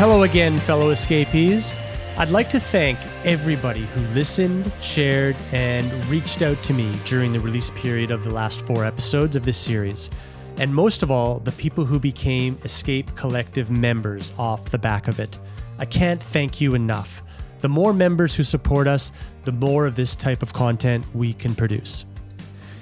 Hello again, fellow escapees. I'd like to thank everybody who listened, shared, and reached out to me during the release period of the last 4 episodes of this series. And most of all, the people who became Escape Collective members off the back of it. I can't thank you enough. The more members who support us, the more of this type of content we can produce.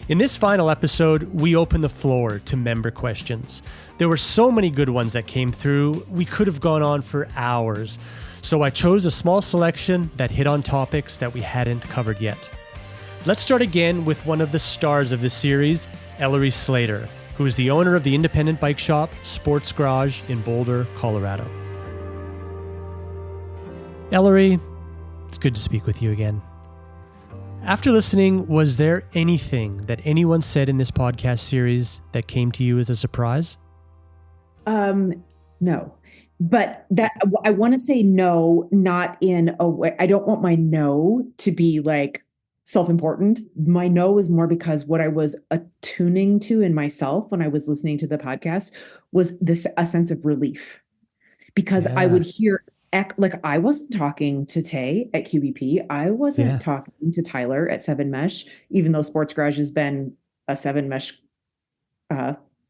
In this final episode, we open the floor to member questions. There were so many good ones that came through, we could have gone on for hours. So I chose a small selection that hit on topics that we hadn't covered yet. Let's start again with one of the stars of the series, Ellery Slater, who is the owner of the independent bike shop, Sports Garage in Boulder, Colorado. Ellery, it's good to speak with you again. After listening, was there anything that anyone said in this podcast series that came to you as a surprise? No, but that I want to say no, not in a way. I don't want my no to be like self-important. My no is more because what I was attuning to in myself when I was listening to the podcast was a sense of relief, because I would hear, like, I wasn't talking to Tay at QBP. I wasn't talking to Tyler at 7Mesh, even though Sports Garage has been a 7Mesh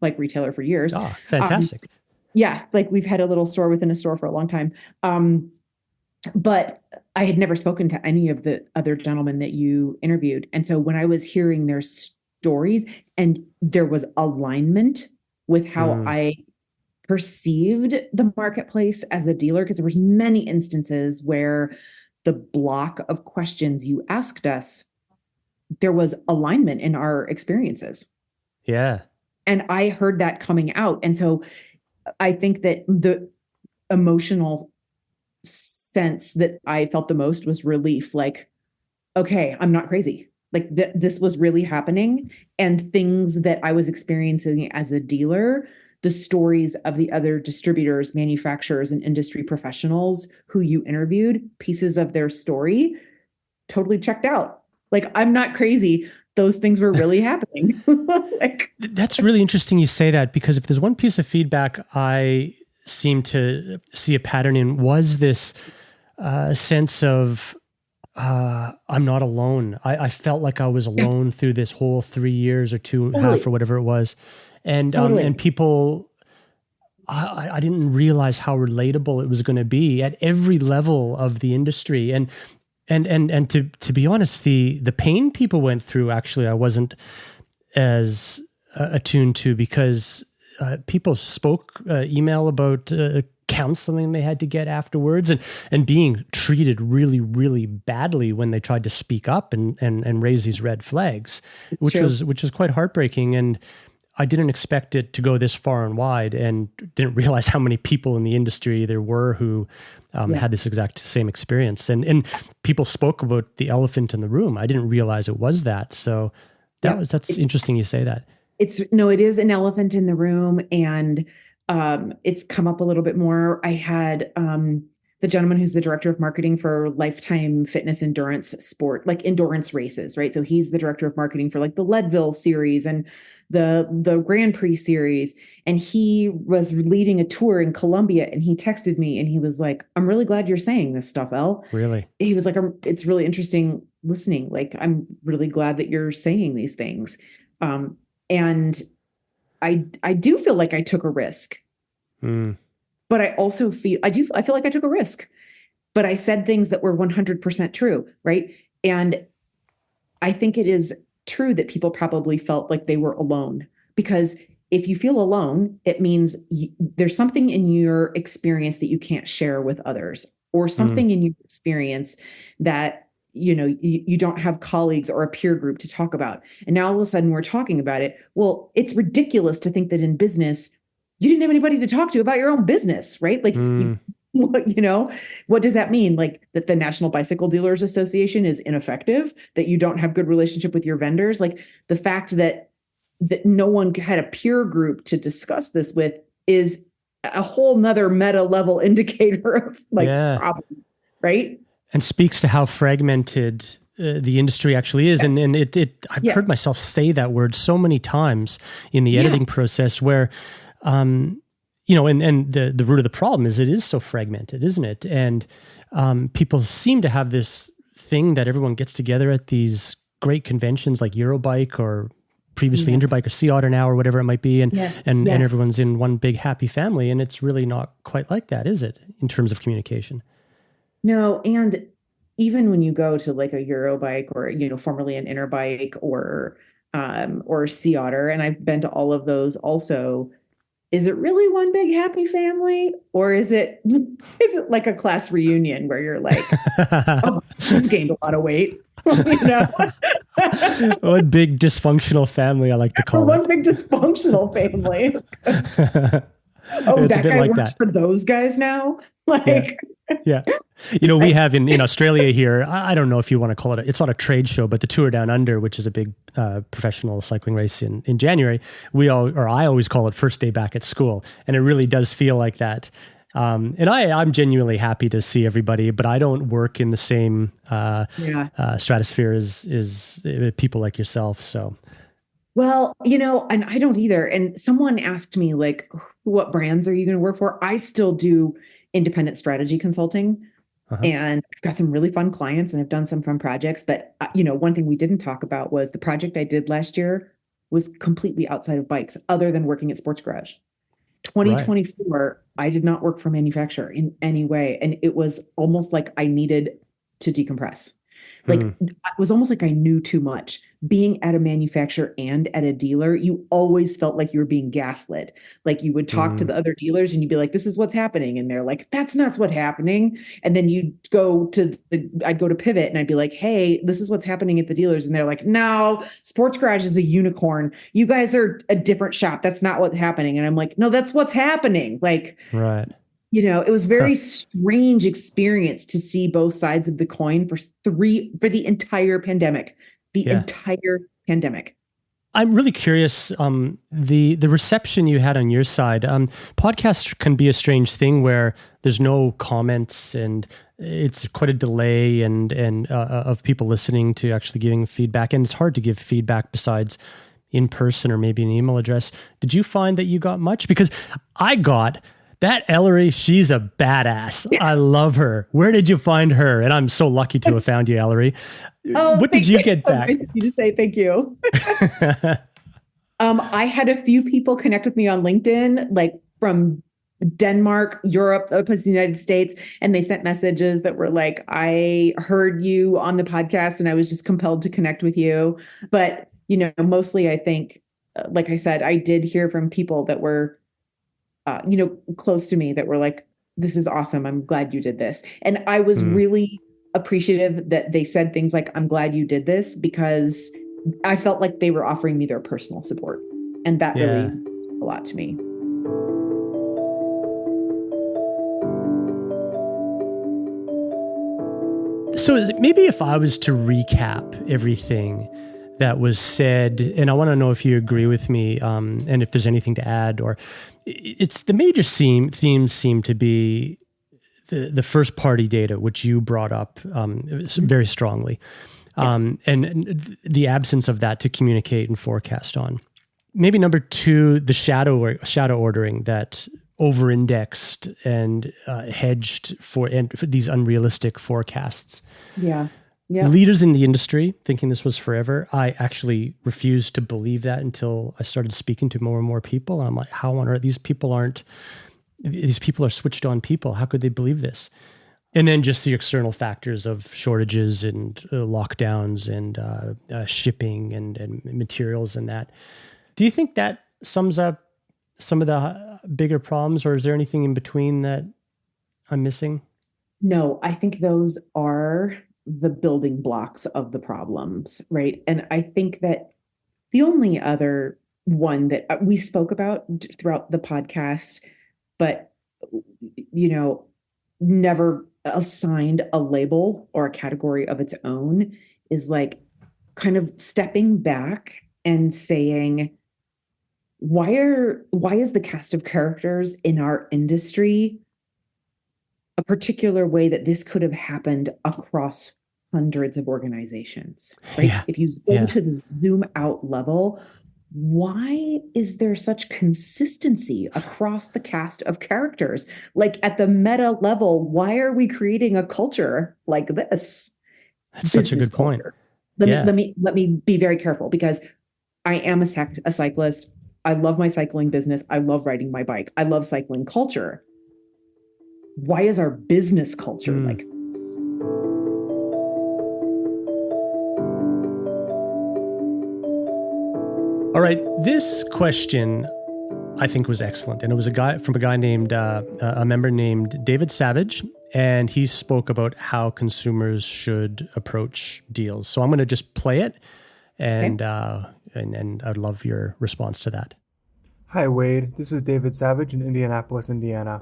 like retailer for years. Oh, fantastic. Yeah, like we've had a little store within a store for a long time. But I had never spoken to any of the other gentlemen that you interviewed. And so when I was hearing their stories and there was alignment with how I perceived the marketplace as a dealer, because there was many instances where the block of questions you asked us, there was alignment in our experiences. Yeah. And I heard that coming out. And so I think that the emotional sense that I felt the most was relief. Like, okay, I'm not crazy. Like this was really happening, and things that I was experiencing as a dealer, the stories of the other distributors, manufacturers, and industry professionals who you interviewed, pieces of their story totally checked out. Like, I'm not crazy. Those things were really happening. That's really interesting you say that, because if there's one piece of feedback I seem to see a pattern in, was this sense of I'm not alone. I felt like I was alone through this whole 3 years or 2.5 or whatever it was. And and people, I didn't realize how relatable it was going to be at every level of the industry. And to be honest, the pain people went through, actually, I wasn't as attuned to, because people spoke email about counseling they had to get afterwards, and being treated really, really badly when they tried to speak up and raise these red flags, which was quite heartbreaking. And I didn't expect it to go this far and wide, and didn't realize how many people in the industry there were who had this exact same experience. And people spoke about the elephant in the room. I didn't realize it was that. So that's interesting you say that. It is an elephant in the room, and it's come up a little bit more. I had the gentleman who's the director of marketing for Lifetime Fitness Endurance Sport, like endurance races, right? So he's the director of marketing for like the Leadville series and the Grand Prix series. And he was leading a tour in Colombia, and he texted me and he was like, I'm really glad you're saying this stuff, Elle. Really? He was like, it's really interesting listening. Like, I'm really glad that you're saying these things. And I do feel like I took a risk, but I also feel like I took a risk, but I said things that were 100% true. Right. And I think it is true that people probably felt like they were alone, because if you feel alone, it means there's something in your experience that you can't share with others, or something in your experience that you don't have colleagues or a peer group to talk about. And now all of a sudden we're talking about it. Well, it's ridiculous to think that in business, you didn't have anybody to talk to about your own business, right? Like, what does that mean? Like, that the National Bicycle Dealers Association is ineffective, that you don't have good relationship with your vendors. Like, the fact that no one had a peer group to discuss this with is a whole nother meta level indicator of problems, right? And speaks to how fragmented the industry actually is. And I've heard myself say that word so many times in the editing process, where and the root of the problem is it is so fragmented, isn't it? And people seem to have this thing that everyone gets together at these great conventions like Eurobike or previously Yes. Interbike or Sea Otter now or whatever it might be, and Yes. and Yes. everyone's in one big happy family, and it's really not quite like that, is it, in terms of communication? No, and even when you go to like a Eurobike or, formerly an Interbike or Sea Otter, and I've been to all of those also, is it really one big happy family? Or is it like a class reunion where you're like, oh, she's gained a lot of weight? you know? One big dysfunctional family, I like to Or call one big dysfunctional family. it. Oh, It's a that bit guy like works that. for those guys now? Like, Yeah. We have in Australia here, I don't know if you want to call it, it's not a trade show, but the Tour Down Under, which is a big professional cycling race in January, I always call it first day back at school. And it really does feel like that. And I'm genuinely happy to see everybody, but I don't work in the same stratosphere as people like yourself. So. well, and I don't either. And someone asked me, like, what brands are you going to work for? I still do independent strategy consulting. Uh-huh. And I've got some really fun clients and I've done some fun projects. But, one thing we didn't talk about was the project I did last year was completely outside of bikes, other than working at Sports Garage. 2024, I did not work for a manufacturer in any way. And it was almost like I needed to decompress. Like it was almost like I knew too much. Being at a manufacturer and at a dealer, you always felt like you were being gaslit. Like you would talk to the other dealers and you'd be like, this is what's happening. And they're like, that's not what's happening. And then I'd go to Pivot and I'd be like, hey, this is what's happening at the dealers. And they're like, no, Sports Garage is a unicorn. You guys are a different shop. That's not what's happening. And I'm like, no, that's what's happening. Like, Right. it was very strange experience to see both sides of the coin for the entire pandemic. Entire pandemic. I'm really curious, the reception you had on your side. Podcasts can be a strange thing where there's no comments and it's quite a delay and of people listening to actually giving feedback. And it's hard to give feedback besides in person or maybe an email address. Did you find that you got much? Because I got... That Ellery, she's a badass. I love her. Where did you find her? And I'm so lucky to have found you, Ellery. What did you get back? Nice of you to say thank you. I had a few people connect with me on LinkedIn, like from Denmark, Europe, other places in the United States, and they sent messages that were like, I heard you on the podcast and I was just compelled to connect with you. But, mostly I think, like I said, I did hear from people that were close to me that were like, this is awesome. I'm glad you did this. And I was really appreciative that they said things like, I'm glad you did this, because I felt like they were offering me their personal support. And that really meant a lot to me. So maybe if I was to recap everything that was said, and I want to know if you agree with me, and if there's anything to add, or it's the major themes seem to be the first party data, which you brought up very strongly, and the absence of that to communicate and forecast on. Maybe number two, the shadow ordering that over-indexed and hedged for these unrealistic forecasts. Yeah. Leaders in the industry thinking this was forever. I actually refused to believe that until I started speaking to more and more people. I'm like, how on earth? These people are switched on people. How could they believe this? And then just the external factors of shortages and lockdowns and shipping and materials and that. Do you think that sums up some of the bigger problems, or is there anything in between that I'm missing? No, I think those are the building blocks of the problems, right? And I think that the only other one that we spoke about throughout the podcast, but, never assigned a label or a category of its own, is like kind of stepping back and saying, why is the cast of characters in our industry a particular way that this could have happened across hundreds of organizations, right? Yeah. If you go to the zoom out level, why is there such consistency across the cast of characters? Like at the meta level, why are we creating a culture like this? That's such a Business good point. culture. Let me Yeah. let me let me be very careful because I am a cyclist. I love my cycling business. I love riding my bike. I love cycling culture. Why is our business culture Mm. like this? All right. This question I think was excellent. And it was a guy named, a member named David Savage. And he spoke about how consumers should approach deals. So I'm going to just play it. Okay. And I'd love your response to that. Hi, Wade. This is David Savage in Indianapolis, Indiana.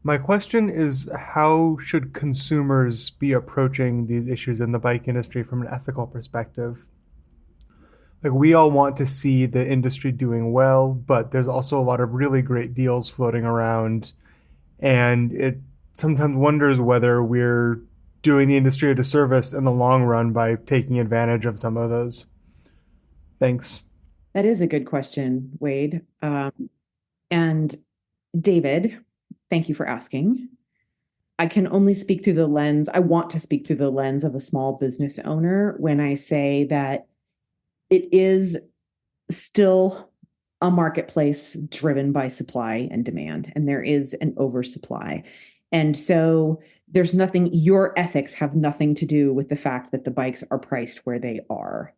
My question is, how should consumers be approaching these issues in the bike industry from an ethical perspective? Like, we all want to see the industry doing well, but there's also a lot of really great deals floating around, and it sometimes wonders whether we're doing the industry a disservice in the long run by taking advantage of some of those. Thanks. That is a good question, Wade. And David, thank you for asking. I can only speak through the lens, I want to speak through the lens of a small business owner when I say that it is still a marketplace driven by supply and demand, and there is an oversupply. And so there's nothing, your ethics have nothing to do with the fact that the bikes are priced where they are.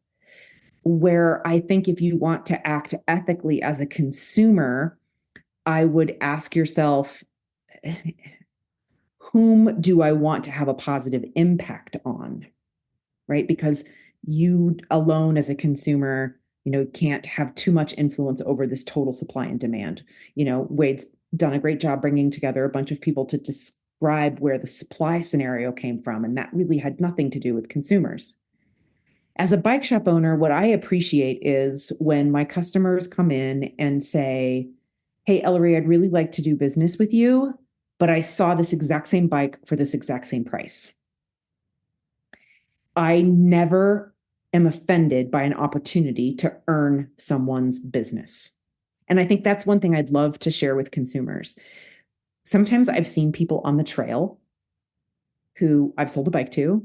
Where I think if you want to act ethically as a consumer, I would ask yourself, whom do I want to have a positive impact on? Right? Because you alone as a consumer, can't have too much influence over this total supply and demand. Wade's done a great job bringing together a bunch of people to describe where the supply scenario came from, and that really had nothing to do with consumers. As a bike shop owner, what I appreciate is when my customers come in and say, "Hey, Ellery, I'd really like to do business with you, but I saw this exact same bike for this exact same price." I never am offended by an opportunity to earn someone's business. And I think that's one thing I'd love to share with consumers. Sometimes I've seen people on the trail who I've sold a bike to,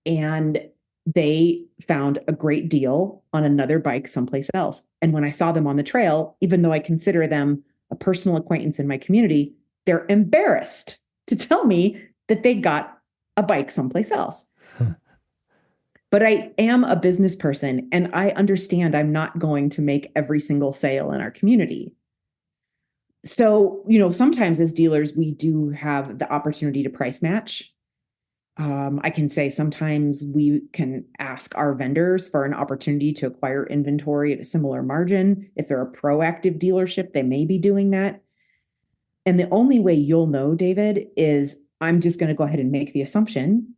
and they found a great deal on another bike someplace else. And when I saw them on the trail, even though I consider them a personal acquaintance in my community, they're embarrassed to tell me that they got a bike someplace else. But I am a business person and I understand I'm not going to make every single sale in our community. So, sometimes as dealers, we do have the opportunity to price match. I can say sometimes we can ask our vendors for an opportunity to acquire inventory at a similar margin. If they're a proactive dealership, they may be doing that. And the only way you'll know, David, is I'm just going to go ahead and make the assumption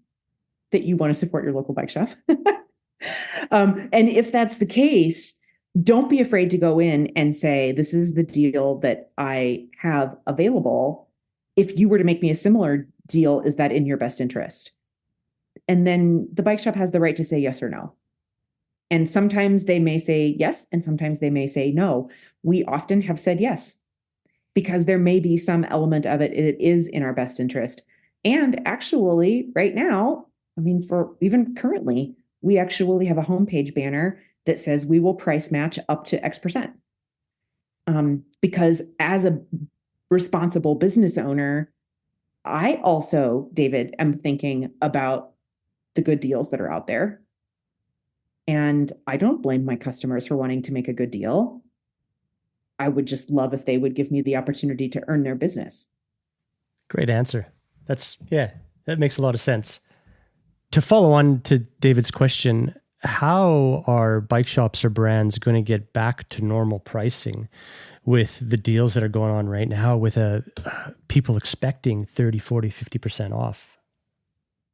that you want to support your local bike shop. And if that's the case, don't be afraid to go in and say, "This is the deal that I have available. If you were to make me a similar deal, is that in your best interest?" And then the bike shop has the right to say yes or no. And sometimes they may say yes, and sometimes they may say no. We often have said yes because there may be some element of it, it is in our best interest. And actually, right now, I mean, for even currently, we actually have a homepage banner that says we will price match up to X%. Because as a responsible business owner, I also, David, am thinking about the good deals that are out there. And I don't blame my customers for wanting to make a good deal. I would just love if they would give me the opportunity to earn their business. Great answer. That makes a lot of sense. To follow on to David's question, how are bike shops or brands going to get back to normal pricing with the deals that are going on right now with people expecting 30, 40, 50% off?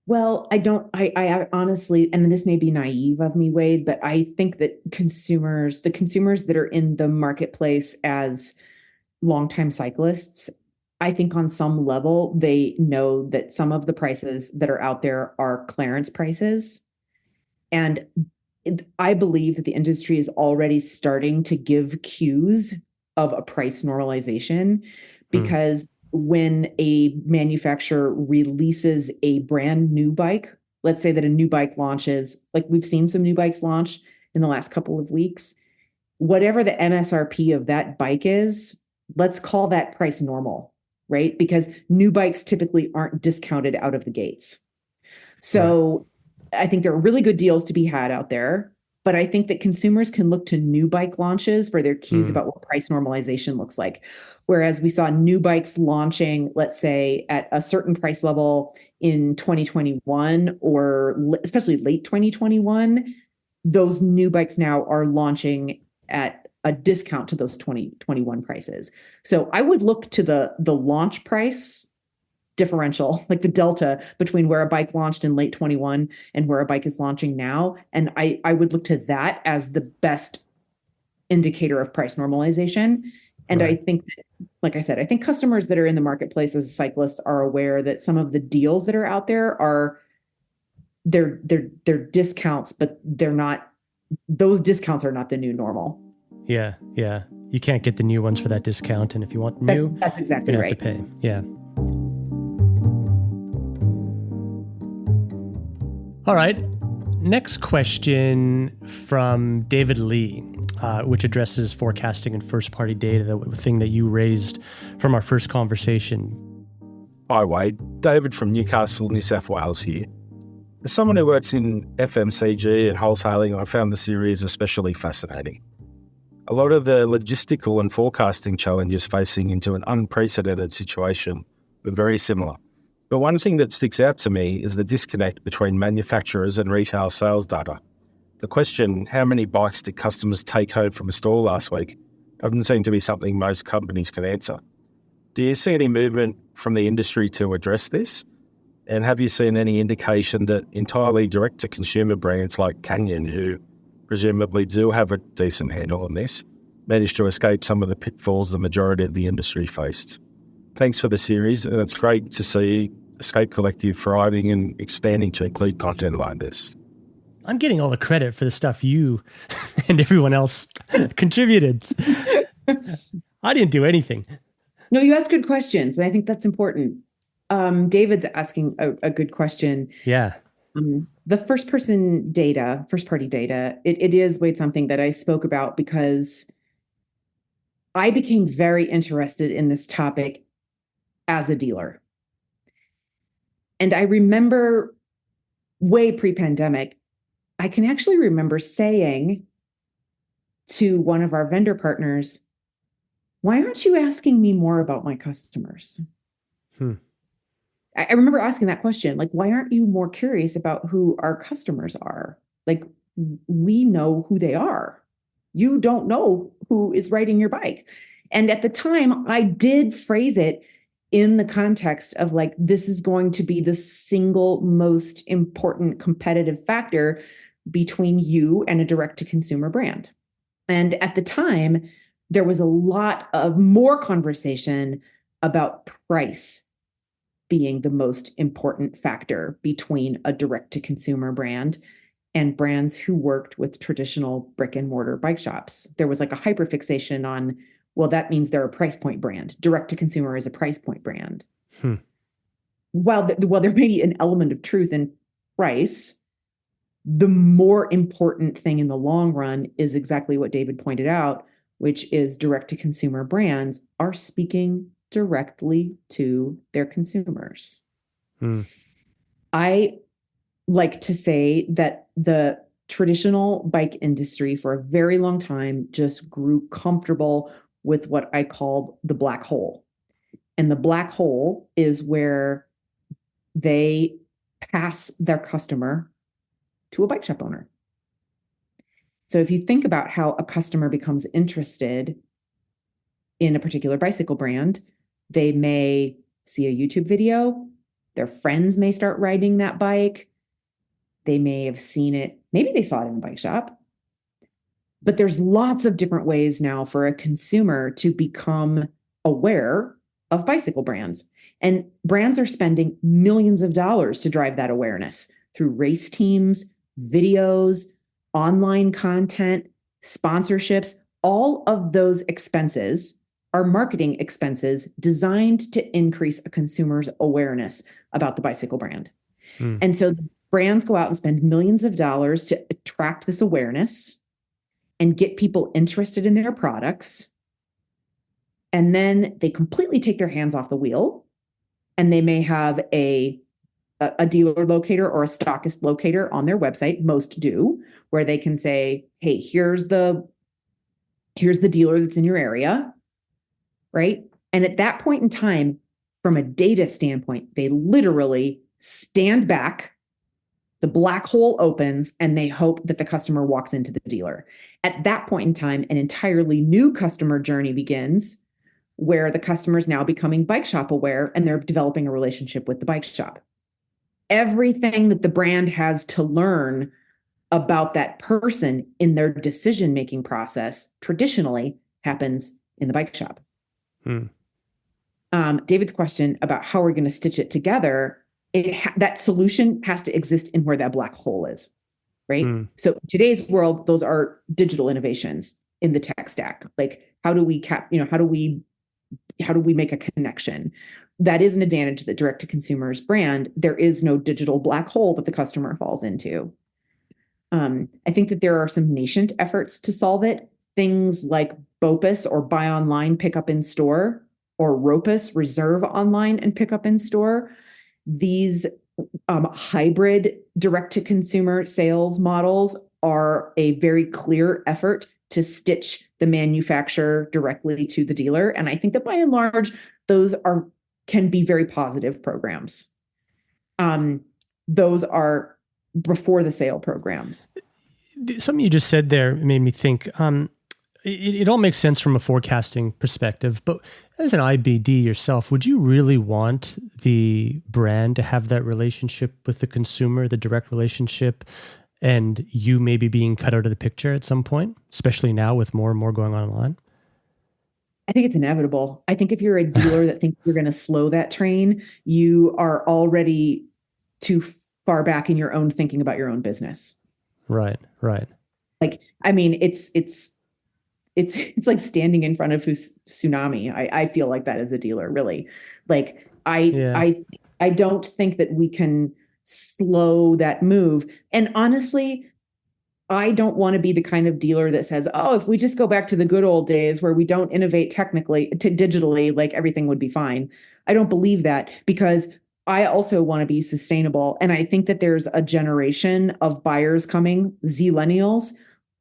Well, I honestly, and this may be naive of me, Wade, but I think that the consumers that are in the marketplace as longtime cyclists, I think on some level, they know that some of the prices that are out there are clearance prices. And I believe that the industry is already starting to give cues of a price normalization, because when a manufacturer releases a brand new bike, let's say that a new bike launches, like we've seen some new bikes launch in the last couple of weeks, whatever the MSRP of that bike is, let's call that price normal, right? Because new bikes typically aren't discounted out of the gates. So I think there are really good deals to be had out there, but I think that consumers can look to new bike launches for their cues about what price normalization looks like. Whereas we saw new bikes launching, let's say, at a certain price level in 2021, or especially late 2021, those new bikes now are launching at a discount to those 2021 prices. So I would look to the launch price differential, like the delta between where a bike launched in late 21 and where a bike is launching now. And I would look to that as the best indicator of price normalization. And I think that, like I said, I think customers that are in the marketplace as cyclists are aware that some of the deals that are out there are they're discounts, but those discounts are not the new normal. Yeah. You can't get the new ones for that discount. And if you want new, that's exactly you're right. Have to pay. Yeah. All right. Next question from David Lee, which addresses forecasting and first-party data, the thing that you raised from our first conversation. Hi, Wade. David from Newcastle, New South Wales here. As someone who works in FMCG and wholesaling, I found the series especially fascinating. A lot of the logistical and forecasting challenges facing into an unprecedented situation were very similar. But one thing that sticks out to me is the disconnect between manufacturers and retail sales data. The question, how many bikes did customers take home from a store last week, doesn't seem to be something most companies can answer. Do you see any movement from the industry to address this? And have you seen any indication that entirely direct-to-consumer brands like Canyon, who presumably do have a decent handle on this, managed to escape some of the pitfalls the majority of the industry faced? Thanks for the series, and it's great to see Escape Collective thriving and expanding to include content like this. I'm getting all the credit for the stuff you and everyone else contributed. I didn't do anything. No, you asked good questions, and I think that's important. David's asking a good question. Yeah. The first-party data, it is, Wade, something that I spoke about because I became very interested in this topic as a dealer. And I remember way pre-pandemic, I can actually remember saying to one of our vendor partners, why aren't you asking me more about my customers? I remember asking that question, like, why aren't you more curious about who our customers are? Like, we know who they are. You don't know who is riding your bike. And at the time, I did phrase it in the context of like, this is going to be the single most important competitive factor between you and a direct-to-consumer brand. And at the time, there was a lot of more conversation about price being the most important factor between a direct-to-consumer brand and brands who worked with traditional brick and mortar bike shops. There was like a hyperfixation on, well, that means they're a price point brand. Direct-to-consumer is a price point brand. While there may be an element of truth in price, the more important thing in the long run is exactly what David pointed out, which is direct-to-consumer brands are speaking directly to their consumers. I like to say that the traditional bike industry for a very long time just grew comfortable with what I called the black hole. And the black hole is where they pass their customer to a bike shop owner. So if you think about how a customer becomes interested in a particular bicycle brand, they may see a YouTube video, their friends may start riding that bike, they may have seen it, maybe they saw it in a bike shop. But there's lots of different ways now for a consumer to become aware of bicycle brands. And brands are spending millions of dollars to drive that awareness through race teams, videos, online content, sponsorships, all of those expenses are marketing expenses designed to increase a consumer's awareness about the bicycle brand. And so the brands go out and spend millions of dollars to attract this awareness and get people interested in their products. And then they completely take their hands off the wheel, and they may have a dealer locator or a stockist locator on their website. Most do, where they can say, hey, here's the dealer that's in your area, right? And at that point in time, from a data standpoint, they literally stand back, the black hole opens, and they hope that the customer walks into the dealer. At that point in time, an entirely new customer journey begins, where the customer is now becoming bike shop aware, and they're developing a relationship with the bike shop. Everything that the brand has to learn about that person in their decision-making process traditionally happens in the bike shop. David's question about how we're going to stitch it together, that solution has to exist in where that black hole is, right? So in today's world, those are digital innovations in the tech stack. Like, how do we make a connection? That is an advantage that direct to consumer's brand. There is no digital black hole that the customer falls into. I think that there are some nascent efforts to solve it. Things like BOPUS, or buy online, pick up in store, or ROPUS, reserve online and pick up in store. These hybrid direct to consumer sales models are a very clear effort to stitch the manufacturer directly to the dealer. And I think that by and large, those can be very positive programs. Those are before the sale programs. Something you just said there made me think, it all makes sense from a forecasting perspective, but as an IBD yourself, would you really want the brand to have that relationship with the consumer, the direct relationship, and you maybe being cut out of the picture at some point, especially now with more and more going on online? I think it's inevitable. I think if you're a dealer that thinks you're going to slow that train, you are already too far back in your own thinking about your own business. Right. Like, I mean, it's like standing in front of tsunami. I feel like that as a dealer, really. Like, I don't think that we can slow that move. And honestly, I don't want to be the kind of dealer that says, oh, if we just go back to the good old days where we don't innovate digitally, like everything would be fine. I don't believe that, because I also want to be sustainable. And I think that there's a generation of buyers coming, Zillennials.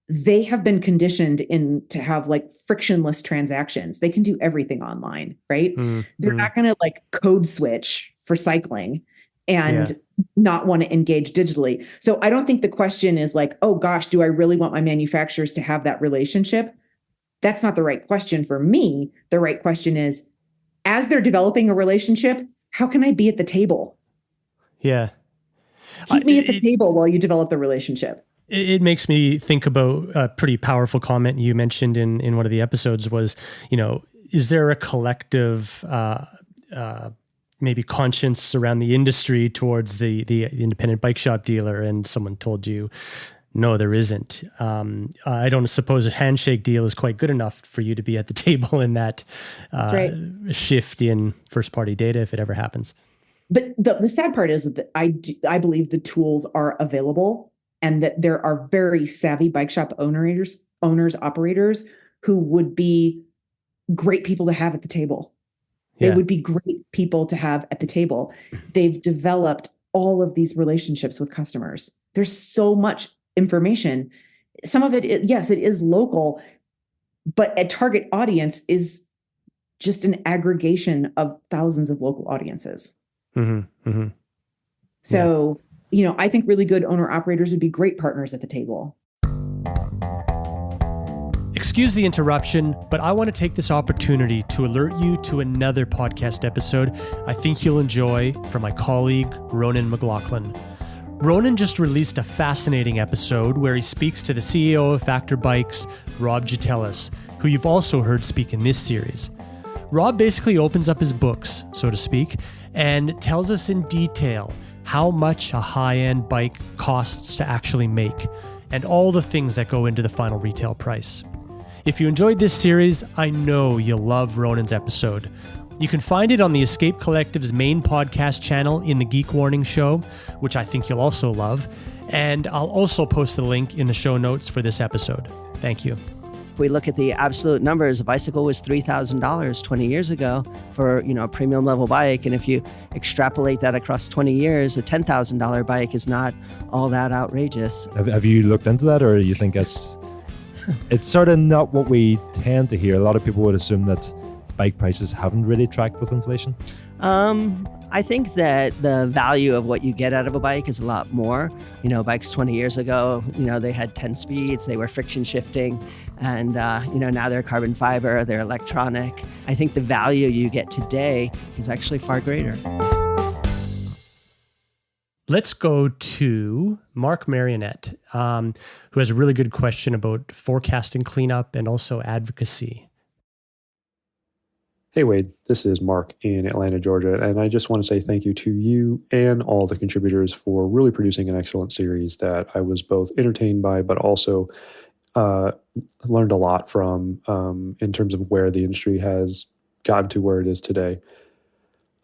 They have been conditioned to have like frictionless transactions. They can do everything online, right? They're not going to like code switch for cycling and not want to engage digitally. So I don't think the question is like, oh gosh, do I really want my manufacturers to have that relationship? That's not the right question for me. The right question is, as they're developing a relationship, how can I be at the table? Yeah. Keep me at the table while you develop the relationship. It makes me think about a pretty powerful comment you mentioned in one of the episodes was, is there a collective maybe conscience around the industry towards the independent bike shop dealer? And someone told you, no, there isn't. I don't suppose a handshake deal is quite good enough for you to be at the table in that shift in first party data, if it ever happens. But the sad part is that I believe the tools are available, and that there are very savvy bike shop operators, operators who would be great people to have at the table. They would be great people to have at the table. They've developed all of these relationships with customers. There's so much information. Some of it, yes, it is local, but a target audience is just an aggregation of thousands of local audiences. So, I think really good owner operators would be great partners at the table. Excuse the interruption, but I want to take this opportunity to alert you to another podcast episode I think you'll enjoy from my colleague, Ronan McLaughlin. Ronan just released a fascinating episode where he speaks to the CEO of Factor Bikes, Rob Gitelis, who you've also heard speak in this series. Rob basically opens up his books, so to speak, and tells us in detail how much a high-end bike costs to actually make, and all the things that go into the final retail price. If you enjoyed this series, I know you'll love Ronan's episode. You can find it on the Escape Collective's main podcast channel in the Geek Warning Show, which I think you'll also love. And I'll also post the link in the show notes for this episode. Thank you. If we look at the absolute numbers, a bicycle was $3,000 20 years ago for, a premium level bike. And if you extrapolate that across 20 years, a $10,000 bike is not all that outrageous. Have you looked into that, or you think it's sort of not what we tend to hear? A lot of people would assume that bike prices haven't really tracked with inflation. I think that the value of what you get out of a bike is a lot more. Bikes 20 years ago, they had 10 speeds, they were friction shifting, and, now they're carbon fiber, they're electronic. I think the value you get today is actually far greater. Let's go to Mark Marionette, who has a really good question about forecasting cleanup and also advocacy. Hey Wade, this is Mark in Atlanta, Georgia, and I just want to say thank you to you and all the contributors for really producing an excellent series that I was both entertained by, but also learned a lot from in terms of where the industry has gotten to where it is today.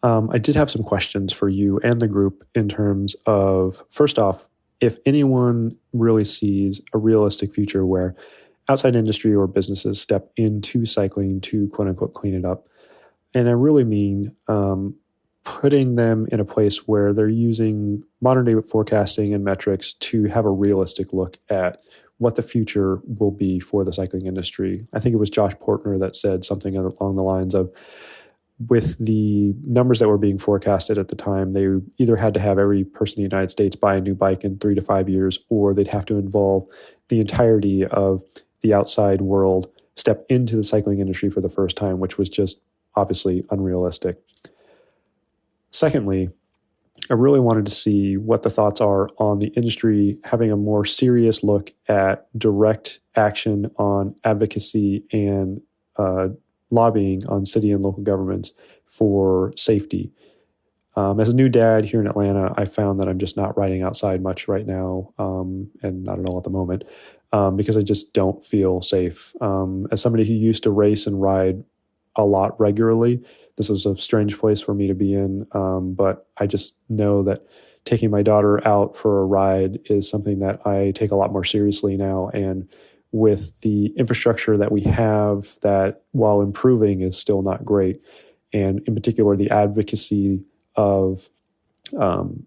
I did have some questions for you and the group in terms of, first off, if anyone really sees a realistic future where outside industry or businesses step into cycling to quote unquote clean it up. And I really mean putting them in a place where they're using modern day forecasting and metrics to have a realistic look at what the future will be for the cycling industry. I think it was Josh Portner that said something along the lines of, with the numbers that were being forecasted at the time, they either had to have every person in the United States buy a new bike in 3 to 5 years, or they'd have to involve the entirety of the outside world step into the cycling industry for the first time, which was just obviously unrealistic. Secondly, I really wanted to see what the thoughts are on the industry having a more serious look at direct action on advocacy and lobbying on city and local governments for safety. As a new dad here in Atlanta, I found that I'm just not riding outside much right now, and not at all at the moment, because I just don't feel safe. As somebody who used to race and ride a lot regularly, this is a strange place for me to be in, but I just know that taking my daughter out for a ride is something that I take a lot more seriously now. And with the infrastructure that we have, that while improving is still not great, and in particular the advocacy of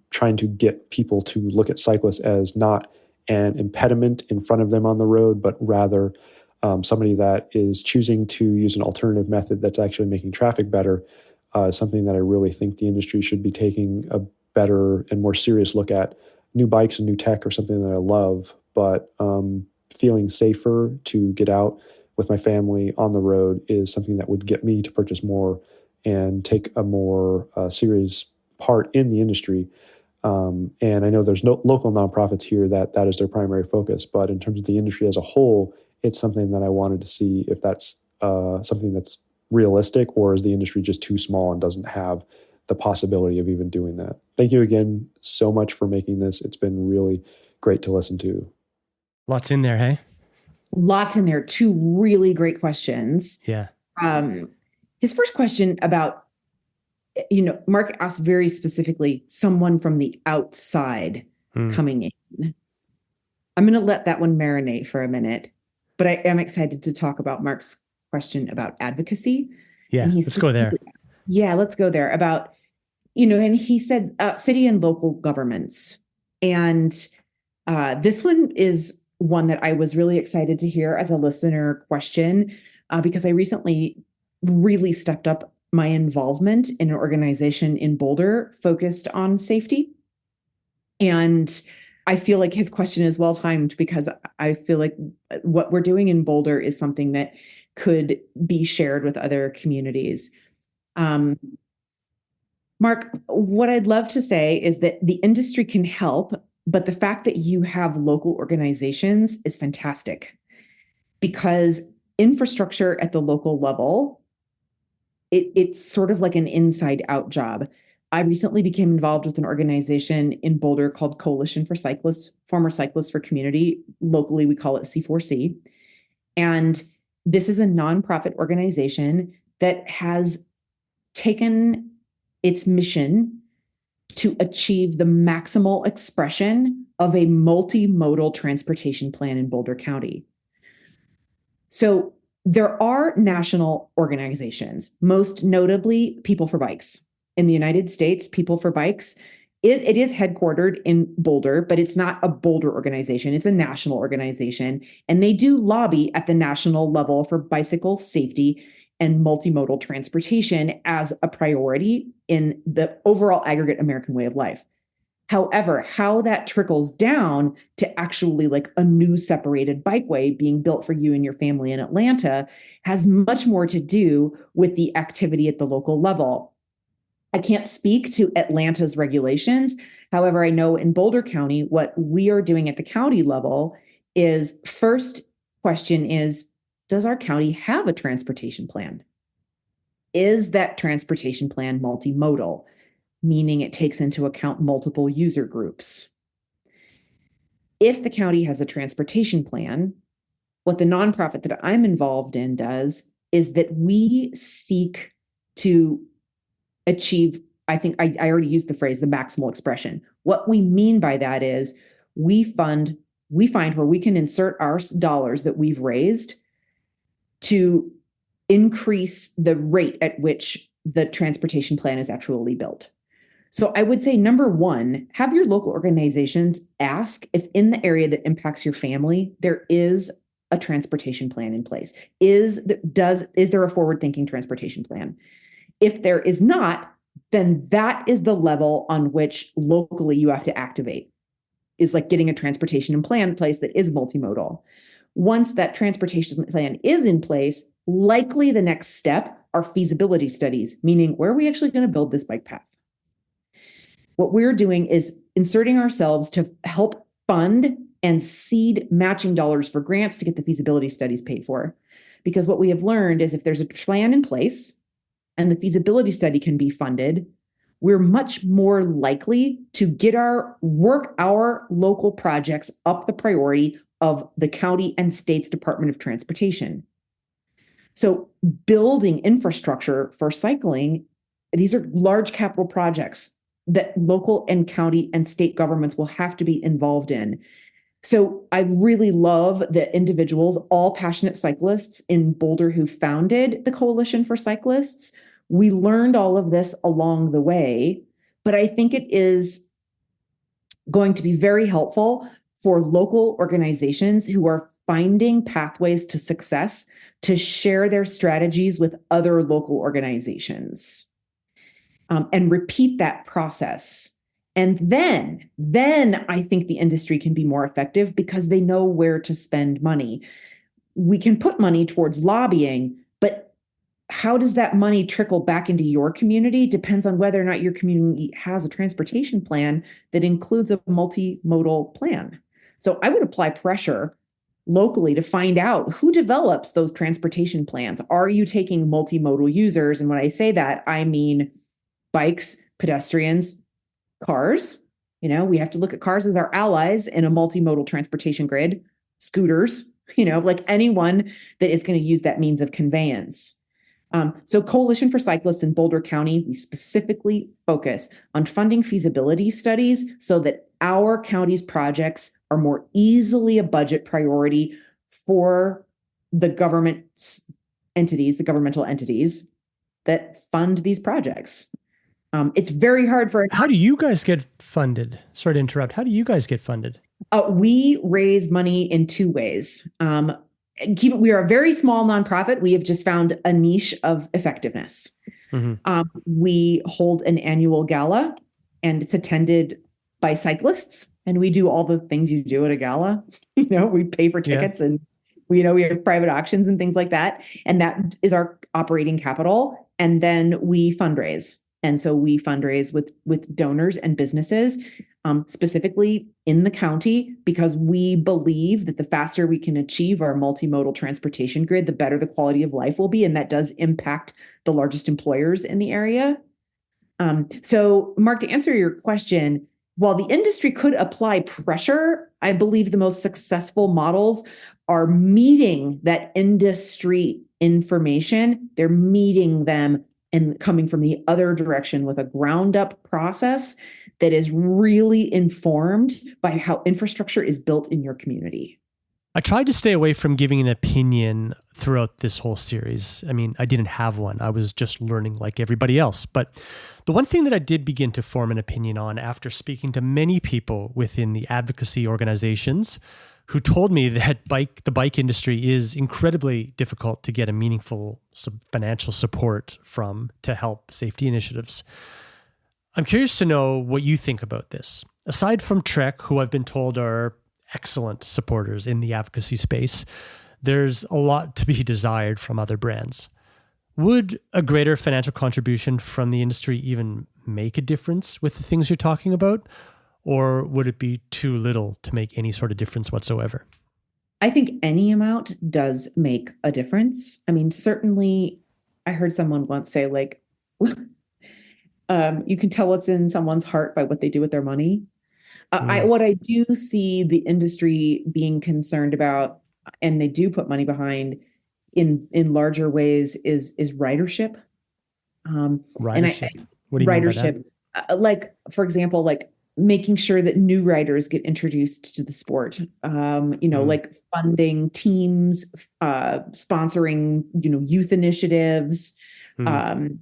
trying to get people to look at cyclists as not an impediment in front of them on the road, but rather somebody that is choosing to use an alternative method that's actually making traffic better, is something that I really think the industry should be taking a better and more serious look at. New bikes and new tech are something that I love, but feeling safer to get out with my family on the road is something that would get me to purchase more and take a more serious part in the industry. And I know there's no local nonprofits here that is their primary focus, but in terms of the industry as a whole, it's something that I wanted to see if that's something that's realistic, or is the industry just too small and doesn't have the possibility of even doing that. Thank you again so much for making this. It's been really great to listen to. Lots in there, hey? Lots in there. 2 really great questions. Yeah. His first question about, Mark asked very specifically, someone from the outside coming in. I'm going to let that one marinate for a minute, but I am excited to talk about Mark's question about advocacy. Yeah, let's go there. Yeah, let's go there about, and he said city and local governments. And this one is one that I was really excited to hear as a listener question, because I recently really stepped up my involvement in an organization in Boulder focused on safety. And I feel like his question is well-timed, because I feel like what we're doing in Boulder is something that could be shared with other communities. Mark, what I'd love to say is that the industry can help, but the fact that you have local organizations is fantastic, because infrastructure at the local level, it's sort of like an inside out job. I recently became involved with an organization in Boulder called Coalition for Cyclists, former Cyclists for Community. Locally, we call it C4C. And this is a nonprofit organization that has taken its mission to achieve the maximal expression of a multimodal transportation plan in Boulder County. So there are national organizations, most notably People for Bikes. In the United States, People for Bikes, it is headquartered in Boulder, but it's not a Boulder organization. It's a national organization. And they do lobby at the national level for bicycle safety and multimodal transportation as a priority in the overall aggregate American way of life. However, how that trickles down to actually like a new separated bikeway being built for you and your family in Atlanta has much more to do with the activity at the local level. I can't speak to Atlanta's regulations. However, I know in Boulder County, what we are doing at the county level is first question is, does our county have a transportation plan? Is that transportation plan multimodal? Meaning it takes into account multiple user groups. If the county has a transportation plan, what the nonprofit that I'm involved in does is that we seek to achieve, I think I already used the phrase, the maximal expression. What we mean by that is we find where we can insert our dollars that we've raised to increase the rate at which the transportation plan is actually built. So I would say, number one, have your local organizations ask if in the area that impacts your family, there is a transportation plan in place. Is there a forward-thinking transportation plan? If there is not, then that is the level on which locally you have to activate, is like getting a transportation plan in place that is multimodal. Once that transportation plan is in place, likely the next step are feasibility studies, meaning where are we actually going to build this bike path? What we're doing is inserting ourselves to help fund and seed matching dollars for grants to get the feasibility studies paid for. Because what we have learned is if there's a plan in place and the feasibility study can be funded, we're much more likely to get our local projects up the priority of the county and state's Department of Transportation. So building infrastructure for cycling, these are large capital projects that local and county and state governments will have to be involved in. So I really love the individuals, all passionate cyclists in Boulder who founded the Coalition for Cyclists. We learned all of this along the way, but I think it is going to be very helpful for local organizations who are finding pathways to success to share their strategies with other local organizations. And repeat that process. And then I think the industry can be more effective because they know where to spend money. We can put money towards lobbying, but how does that money trickle back into your community depends on whether or not your community has a transportation plan that includes a multimodal plan. So I would apply pressure locally to find out who develops those transportation plans. Are you taking multimodal users? And when I say that, I mean bikes, pedestrians, cars. We have to look at cars as our allies in a multimodal transportation grid, scooters, like anyone that is going to use that means of conveyance. So Coalition for Cyclists in Boulder County, we specifically focus on funding feasibility studies so that our county's projects are more easily a budget priority for the governmental entities that fund these projects. It's very hard for... How do you guys get funded? Sorry to interrupt. How do you guys get funded? We raise money in two ways. We are a very small nonprofit. We have just found a niche of effectiveness. Mm-hmm. We hold an annual gala, and it's attended by cyclists. And we do all the things you do at a gala. We pay for tickets, and we have private auctions and things like that. And that is our operating capital. And then we fundraise. And so we fundraise with donors and businesses, specifically in the county, because we believe that the faster we can achieve our multimodal transportation grid, the better the quality of life will be. And that does impact the largest employers in the area. So, Mark, to answer your question, while the industry could apply pressure, I believe the most successful models are meeting that industry information. They're meeting them and coming from the other direction with a ground up process that is really informed by how infrastructure is built in your community. I tried to stay away from giving an opinion throughout this whole series. I mean, I didn't have one. I was just learning like everybody else. But the one thing that I did begin to form an opinion on after speaking to many people within the advocacy organizations who told me that the bike industry is incredibly difficult to get a meaningful financial support from to help safety initiatives. I'm curious to know what you think about this. Aside from Trek, who I've been told are excellent supporters in the advocacy space, there's a lot to be desired from other brands. Would a greater financial contribution from the industry even make a difference with the things you're talking about? Or would it be too little to make any sort of difference whatsoever? I think any amount does make a difference. I mean, certainly, I heard someone once say, like, you can tell what's in someone's heart by what they do with their money. What I do see the industry being concerned about, and they do put money behind in larger ways, is ridership. Ridership. What do you mean by that? Like, for example, like making sure that new riders get introduced to the sport. Like funding teams, sponsoring, youth initiatives. An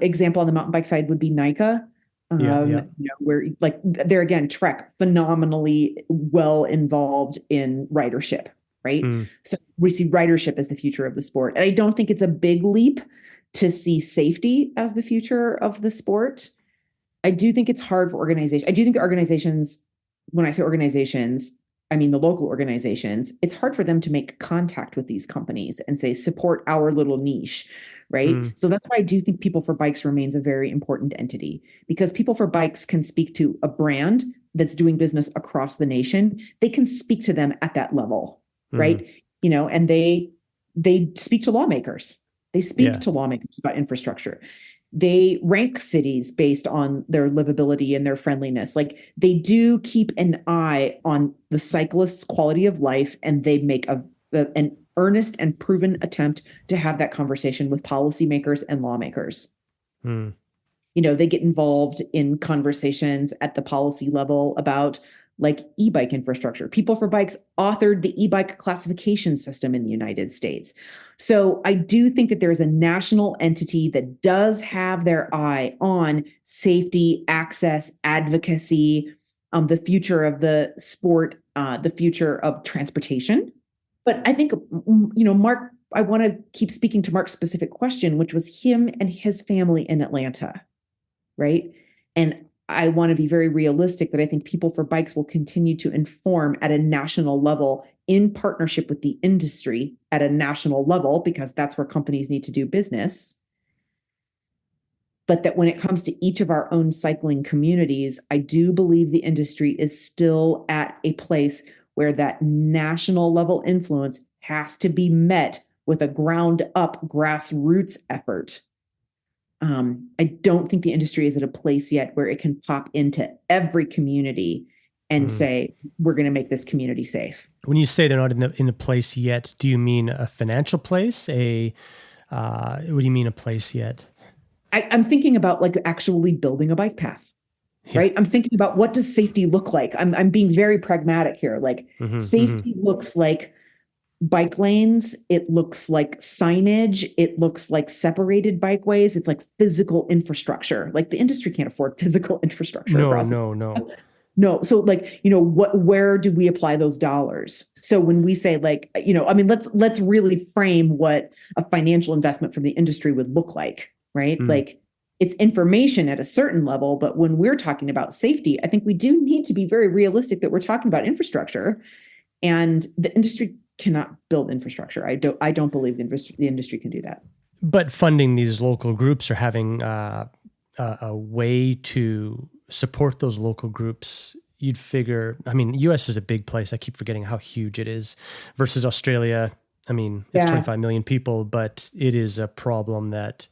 example on the mountain bike side would be NICA. Where like there again, Trek phenomenally well involved in ridership, right? So we see ridership as the future of the sport. And I don't think it's a big leap to see safety as the future of the sport. I do think it's hard for organizations. I do think the organizations, when I say organizations, I mean the local organizations, it's hard for them to make contact with these companies and say, support our little niche. Right. So that's why I do think People for Bikes remains a very important entity, because People for Bikes can speak to a brand that's doing business across the nation. They can speak to them at that level. Right. And they speak to lawmakers. They speak to lawmakers about infrastructure. They rank cities based on their livability and their friendliness. Like they do keep an eye on the cyclist's quality of life, and they make an earnest and proven attempt to have that conversation with policymakers and lawmakers. They get involved in conversations at the policy level about like e-bike infrastructure. People for Bikes authored the e-bike classification system in the United States. So I do think that there's a national entity that does have their eye on safety, access, advocacy, the future of the sport, the future of transportation. But I think, Mark, I want to keep speaking to Mark's specific question, which was him and his family in Atlanta, right? And I want to be very realistic that I think People for Bikes will continue to inform at a national level in partnership with the industry at a national level, because that's where companies need to do business. But that when it comes to each of our own cycling communities, I do believe the industry is still at a place where that national level influence has to be met with a ground up grassroots effort. I don't think the industry is at a place yet where it can pop into every community and say, we're going to make this community safe. When you say they're not in the place yet, do you mean a financial place? What do you mean a place yet? I'm thinking about like actually building a bike path. Right. I'm thinking about, what does safety look like? I'm being very pragmatic here. Like safety looks like bike lanes. It looks like signage. It looks like separated bikeways. It's like physical infrastructure. Like the industry can't afford physical infrastructure. No. So like, where do we apply those dollars? So when we say like, let's really frame what a financial investment from the industry would look like. Right. Like, it's information at a certain level, but when we're talking about safety, I think we do need to be very realistic that we're talking about infrastructure, and the industry cannot build infrastructure. I don't believe the industry can do that. But funding these local groups or having a way to support those local groups, you'd figure. I mean, U.S. is a big place. I keep forgetting how huge it is versus Australia. I mean, it's 25 million people, but it is a problem that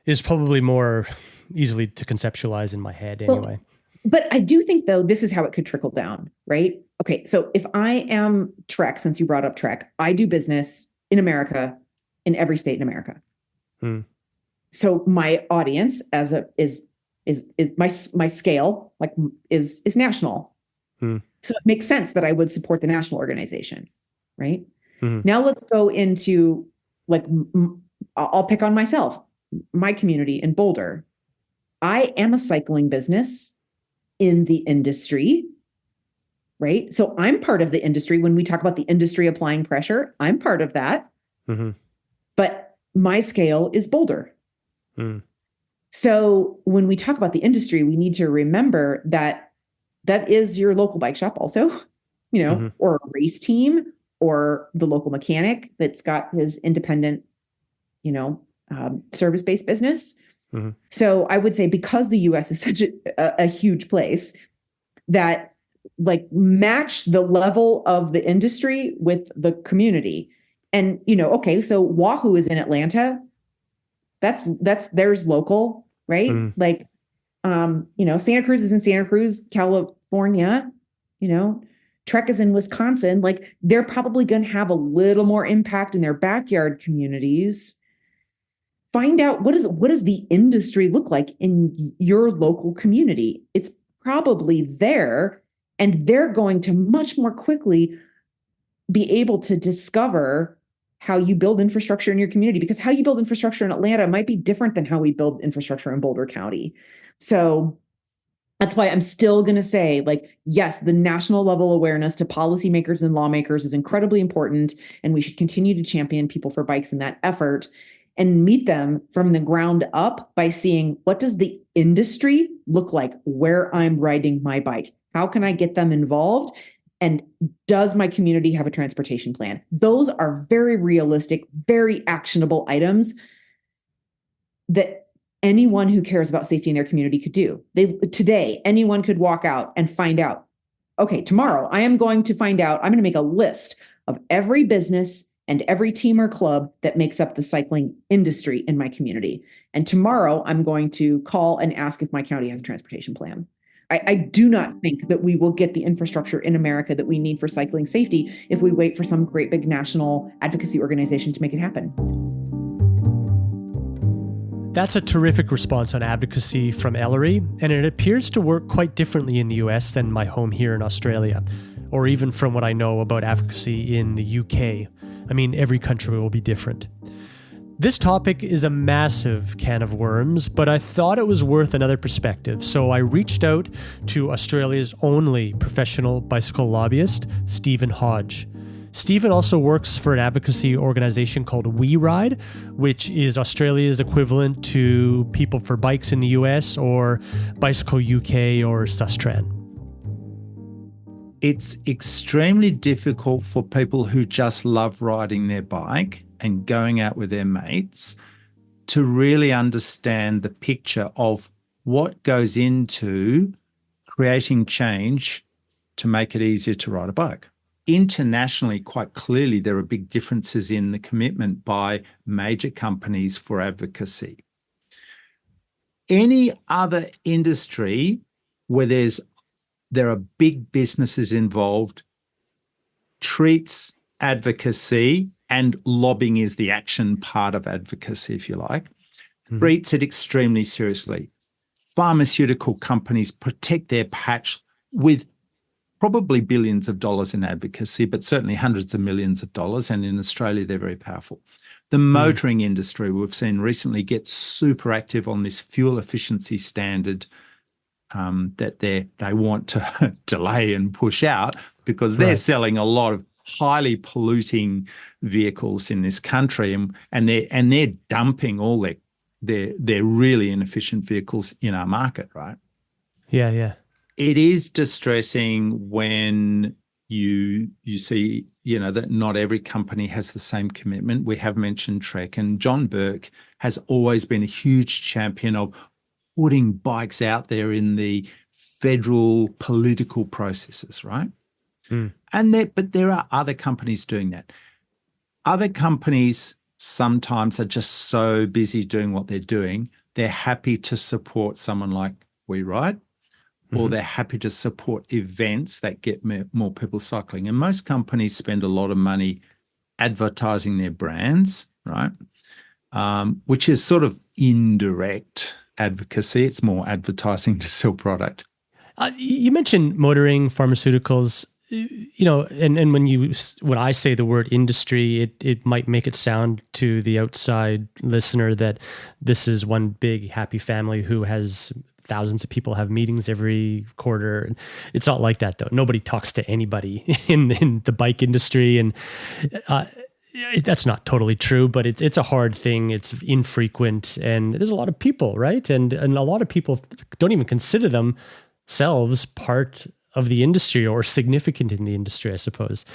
is probably more easily to conceptualize in my head Well, anyway. But I do think, though, this is how it could trickle down, right? Okay, so if I am Trek, since you brought up Trek, I do business in America, in every state in America. So my audience is my scale is national. So it makes sense that I would support the national organization, right? Now let's go into I'll pick on myself, my community in Boulder. I am a cycling business in the industry, right? So I'm part of the industry. When we talk about the industry applying pressure, I'm part of that. But my scale is Boulder. So when we talk about the industry, we need to remember that is your local bike shop also, or a race team, or the local mechanic that's got his independent, service-based business. So I would say, because the US is such a huge place, that match the level of the industry with the community. And, okay, so Wahoo is in Atlanta. That's theirs local, right? Santa Cruz is in Santa Cruz, California, Trek is in Wisconsin. They're probably going to have a little more impact in their backyard communities. Find out what does the industry look like in your local community. It's probably there, and they're going to much more quickly be able to discover how you build infrastructure in your community, because how you build infrastructure in Atlanta might be different than how we build infrastructure in Boulder County. So that's why I'm still going to say, yes, the national level awareness to policymakers and lawmakers is incredibly important, and we should continue to champion People for Bikes in that effort and meet them from the ground up by seeing, what does the industry look like where I'm riding my bike? How can I get them involved? And does my community have a transportation plan? Those are very realistic, very actionable items that anyone who cares about safety in their community could do. Today, anyone could walk out and find out, okay, tomorrow I'm going to make a list of every business and every team or club that makes up the cycling industry in my community. And tomorrow I'm going to call and ask if my county has a transportation plan. I do not think that we will get the infrastructure in America that we need for cycling safety if we wait for some great big national advocacy organization to make it happen. That's a terrific response on advocacy from Ellery, and it appears to work quite differently in the US than my home here in Australia, or even from what I know about advocacy in the UK. I mean, every country will be different. This topic is a massive can of worms, but I thought it was worth another perspective, so I reached out to Australia's only professional bicycle lobbyist, Stephen Hodge. Stephen also works for an advocacy organization called We Ride, which is Australia's equivalent to People for Bikes in the US, or Bicycle UK, or Sustran. It's extremely difficult for people who just love riding their bike and going out with their mates to really understand the picture of what goes into creating change to make it easier to ride a bike. Internationally, quite clearly, there are big differences in the commitment by major companies for advocacy. Any other industry where there are big businesses involved treats advocacy, and lobbying is the action part of advocacy, if you like, treats it extremely seriously. Pharmaceutical companies protect their patch with probably billions of dollars in advocacy, but certainly hundreds of millions of dollars. And in Australia, they're very powerful. The motoring industry, we've seen recently, get super active on this fuel efficiency standard that they want to delay and push out, because they're selling a lot of highly polluting vehicles in this country, and they're dumping all their really inefficient vehicles in our market, right? Yeah. It is distressing when you see, that not every company has the same commitment. We have mentioned Trek, and John Burke has always been a huge champion of putting bikes out there in the federal political processes, right? But there are other companies doing that. Other companies sometimes are just so busy doing what they're doing, they're happy to support someone like We Ride, or they're happy to support events that get more people cycling. And most companies spend a lot of money advertising their brands, right? Which is sort of indirect advocacy. It's more advertising to sell product. You mentioned motoring, pharmaceuticals, and when I say the word industry, it might make it sound to the outside listener that this is one big happy family who has thousands of people have meetings every quarter. It's not like that, though. Nobody talks to anybody in the bike industry, and that's not totally true, but it's a hard thing. It's infrequent, and there's a lot of people, right? And a lot of people don't even consider themselves part of the industry or significant in the industry, I suppose.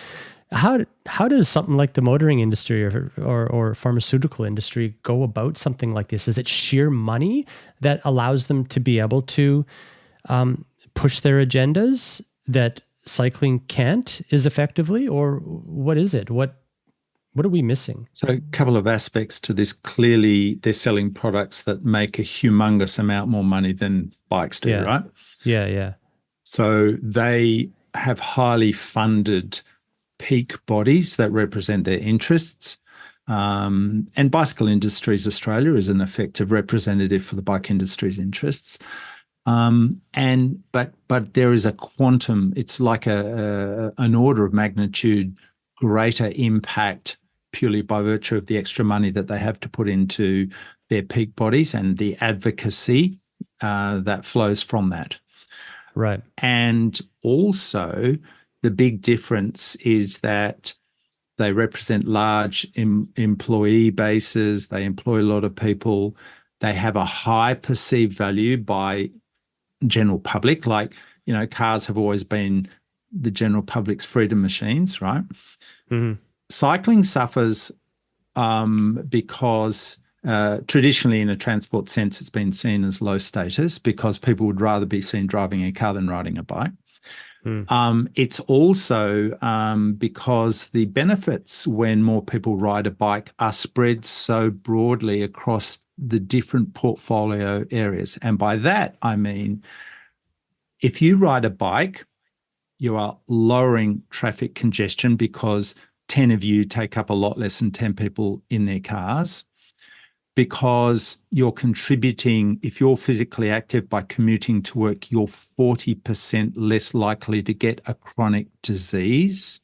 How does something like the motoring industry or pharmaceutical industry go about something like this? Is it sheer money that allows them to be able to push their agendas that cycling can't as effectively, or what is it? What are we missing? So a couple of aspects to this. Clearly, they're selling products that make a humongous amount more money than bikes do, right? Yeah. So they have highly funded peak bodies that represent their interests. And Bicycle Industries Australia is an effective representative for the bike industry's interests. But there is a quantum, it's like an order of magnitude greater impact purely by virtue of the extra money that they have to put into their peak bodies and the advocacy that flows from that. Right. And also the big difference is that they represent large employee bases. They employ a lot of people. They have a high perceived value by general public. Like, cars have always been the general public's freedom machines, right? Mm-hmm. Cycling suffers because traditionally in a transport sense, it's been seen as low status because people would rather be seen driving a car than riding a bike. It's also because the benefits when more people ride a bike are spread so broadly across the different portfolio areas. And by that, I mean, if you ride a bike, you are lowering traffic congestion because 10 of you take up a lot less than 10 people in their cars, because you're contributing, if you're physically active by commuting to work, you're 40% less likely to get a chronic disease.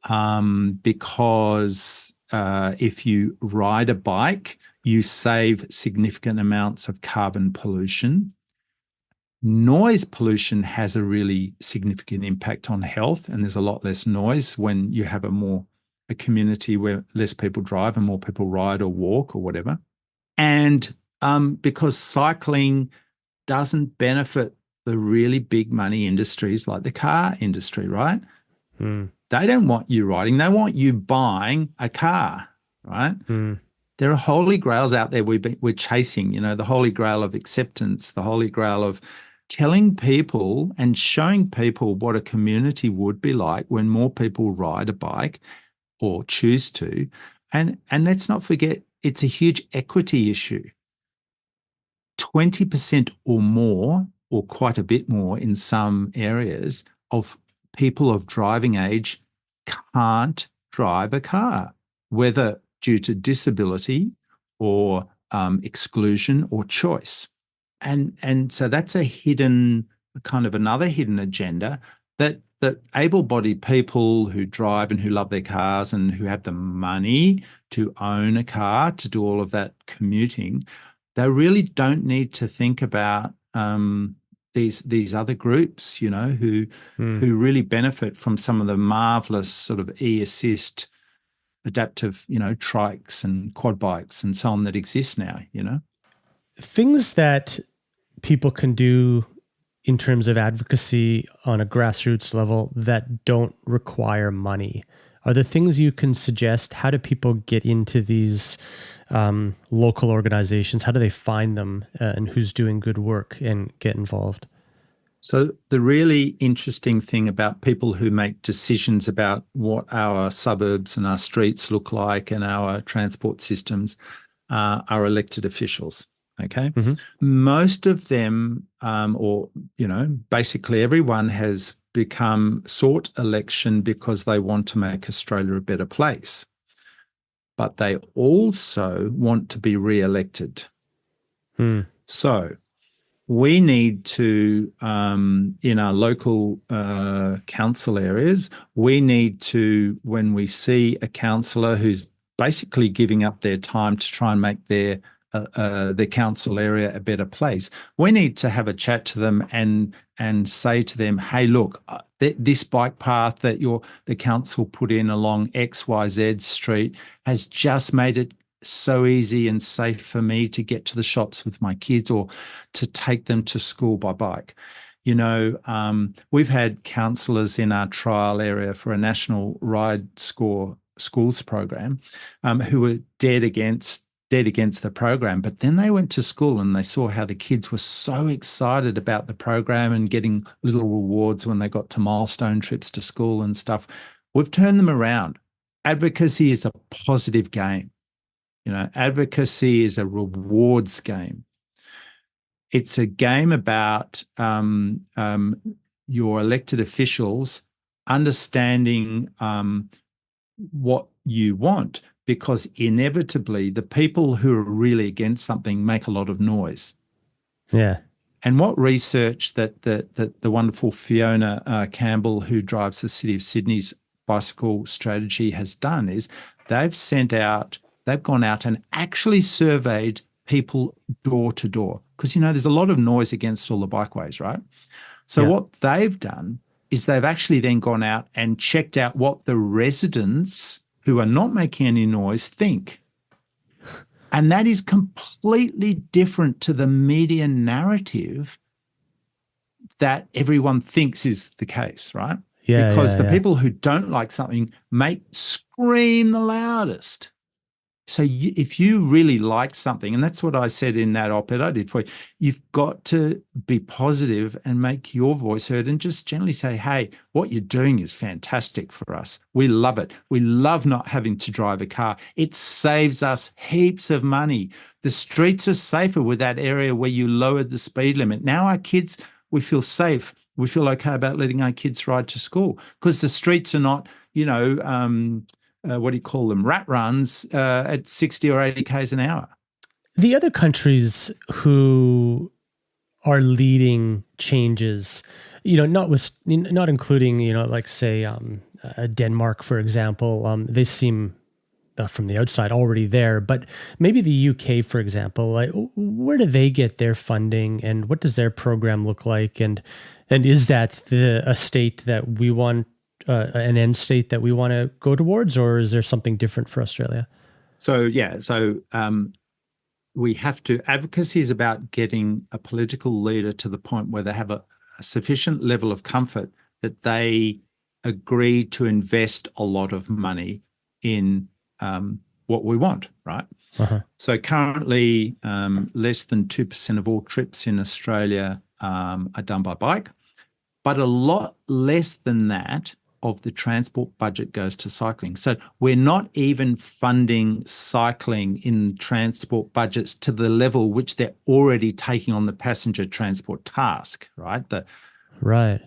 Because if you ride a bike, you save significant amounts of carbon pollution. Noise pollution has a really significant impact on health, and there's a lot less noise when you have a community where less people drive and more people ride or walk or whatever. And because cycling doesn't benefit the really big money industries like the car industry, right? They don't want you riding. They want you buying a car, right? There are holy grails out there we're chasing, the holy grail of acceptance, the holy grail of telling people and showing people what a community would be like when more people ride a bike or choose to. And let's not forget, it's a huge equity issue. 20% or more, or quite a bit more in some areas, of people of driving age can't drive a car, whether due to disability or exclusion or choice. And so that's a hidden, kind of another hidden agenda that able-bodied people who drive and who love their cars and who have the money to own a car, to do all of that commuting, they really don't need to think about these other groups, who really benefit from some of the marvelous sort of e-assist adaptive, trikes and quad bikes and so on that exist now, Things that people can do in terms of advocacy on a grassroots level that don't require money. Are there things you can suggest? How do people get into these local organizations? How do they find them, and who's doing good work and get involved? So the really interesting thing about people who make decisions about what our suburbs and our streets look like and our transport systems are elected officials. Okay. Mhm. Most of them, basically everyone has sought election because they want to make Australia a better place. But they also want to be re-elected. So we need to, in our local council areas, we need to, when we see a councillor who's basically giving up their time to try and make their council area a better place, we need to have a chat to them and say to them, hey, look, this bike path that the council put in along XYZ street has just made it so easy and safe for me to get to the shops with my kids or to take them to school by bike. We've had counsellors in our trial area for a national ride schools program who were dead against the program, but then they went to school and they saw how the kids were so excited about the program and getting little rewards when they got to milestone trips to school and stuff. We've turned them around. Advocacy is a positive game. Advocacy is a rewards game. It's a game about your elected officials understanding what you want, because inevitably the people who are really against something make a lot of noise. Yeah. And what research that the wonderful Fiona Campbell, who drives the City of Sydney's bicycle strategy, has done is they've gone out and actually surveyed people door to door, because, there's a lot of noise against all the bikeways, right? So what they've done is they've actually then gone out and checked out what the residents who are not making any noise think. And that is completely different to the media narrative that everyone thinks is the case, right? Yeah. Because the people who don't like something scream the loudest. So if you really like something, and that's what I said in that op-ed I did for you, you've got to be positive and make your voice heard and just generally say, hey, what you're doing is fantastic for us. We love it. We love not having to drive a car. It saves us heaps of money. The streets are safer with that area where you lowered the speed limit. Now our kids, we feel safe. We feel okay about letting our kids ride to school because the streets are not, what do you call them, rat runs at 60 or 80 Ks an hour. The other countries who are leading changes, not including, like say Denmark, for example, they seem from the outside already there, but maybe the UK, for example, like where do they get their funding and what does their program look like? And is that a state that we want, an end state that we want to go towards, or is there something different for Australia? So we have to, advocacy is about getting a political leader to the point where they have a sufficient level of comfort that they agree to invest a lot of money in what we want, right? Uh-huh. So currently less than 2% of all trips in Australia are done by bike, but a lot less than that of the transport budget goes to cycling. So we're not even funding cycling in transport budgets to the level which they're already taking on the passenger transport task, right? Right.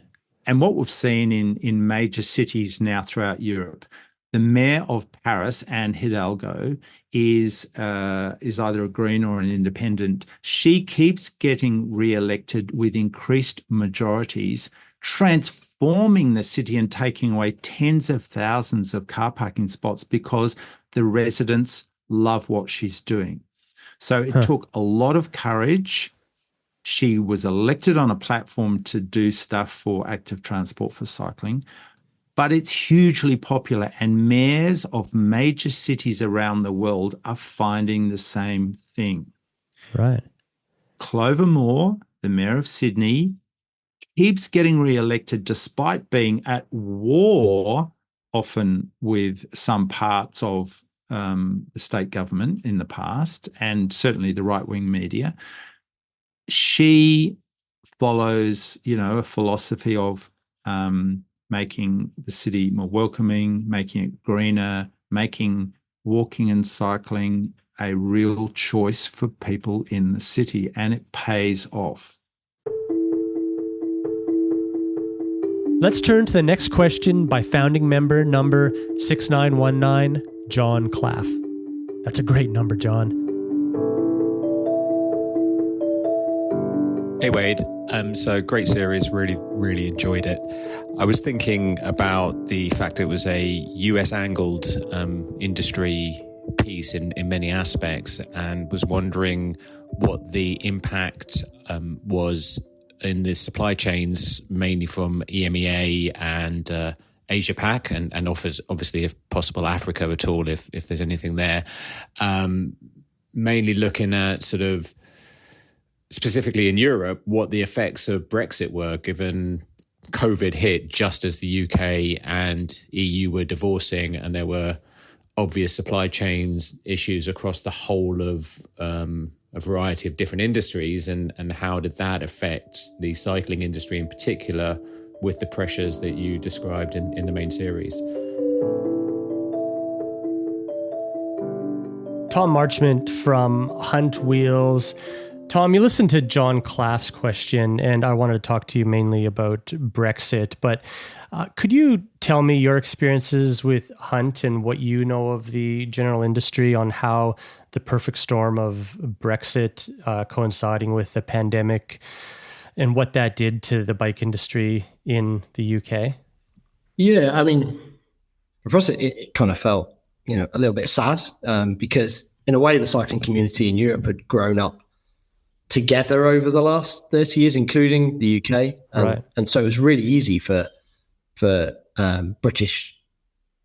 And what we've seen in major cities now throughout Europe, the mayor of Paris, Anne Hidalgo, is either a Green or an independent. She keeps getting re-elected with increased majorities, transforming the city and taking away tens of thousands of car parking spots because the residents love what she's doing. So it took a lot of courage. She was elected on a platform to do stuff for active transport for cycling, but it's hugely popular, and mayors of major cities around the world are finding the same thing. Right. Clover Moore, the mayor of Sydney, keeps getting re-elected despite being at war often with some parts of the state government in the past, and certainly the right-wing media. She follows, a philosophy of making the city more welcoming, making it greener, making walking and cycling a real choice for people in the city, and it pays off. Let's turn to the next question by founding member number 6919, John Claff. That's a great number, John. Hey Wade, so great series, really enjoyed it. I was thinking about the fact it was a US angled industry piece in many aspects, and was wondering what the impact was in the supply chains, mainly from EMEA and Asia Pac, and offers obviously, if possible, Africa at all, if there's anything there. Mainly looking at sort of specifically in Europe, what the effects of Brexit were, given COVID hit just as the UK and EU were divorcing, and there were obvious supply chains issues across the whole of a variety of different industries, and how did that affect the cycling industry in particular, with the pressures that you described in the main series? Tom Marchment from Hunt Wheels. Tom, you listened to John Claff's question, and I wanted to talk to you mainly about Brexit, but could you tell me your experiences with Hunt and what you know of the general industry on how the perfect storm of Brexit coinciding with the pandemic and what that did to the bike industry in the UK? Yeah, I mean, for us, it kind of felt, a little bit sad because in a way the cycling community in Europe had grown up together over the last 30 years, including the UK. Right. And so it was really easy for British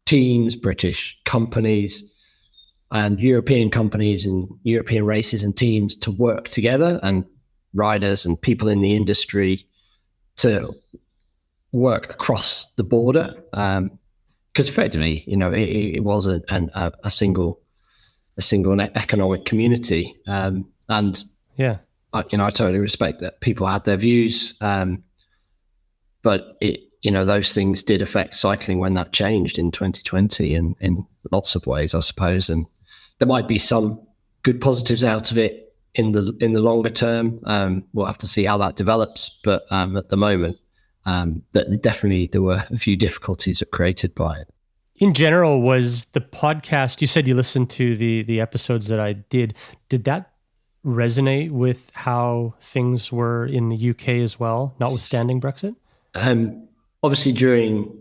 teams, British companies, and European companies and European races and teams to work together, and riders and people in the industry to work across the border. Because effectively, it was a single economic community. And yeah, I totally respect that people had their views, but those things did affect cycling when that changed in 2020, and in lots of ways, I suppose. And there might be some good positives out of it in the longer term. We'll have to see how that develops. But at the moment, definitely there were a few difficulties that created by it. In general, was the podcast, you said you listened to the episodes that I did that resonate with how things were in the UK as well, notwithstanding Brexit? Obviously, during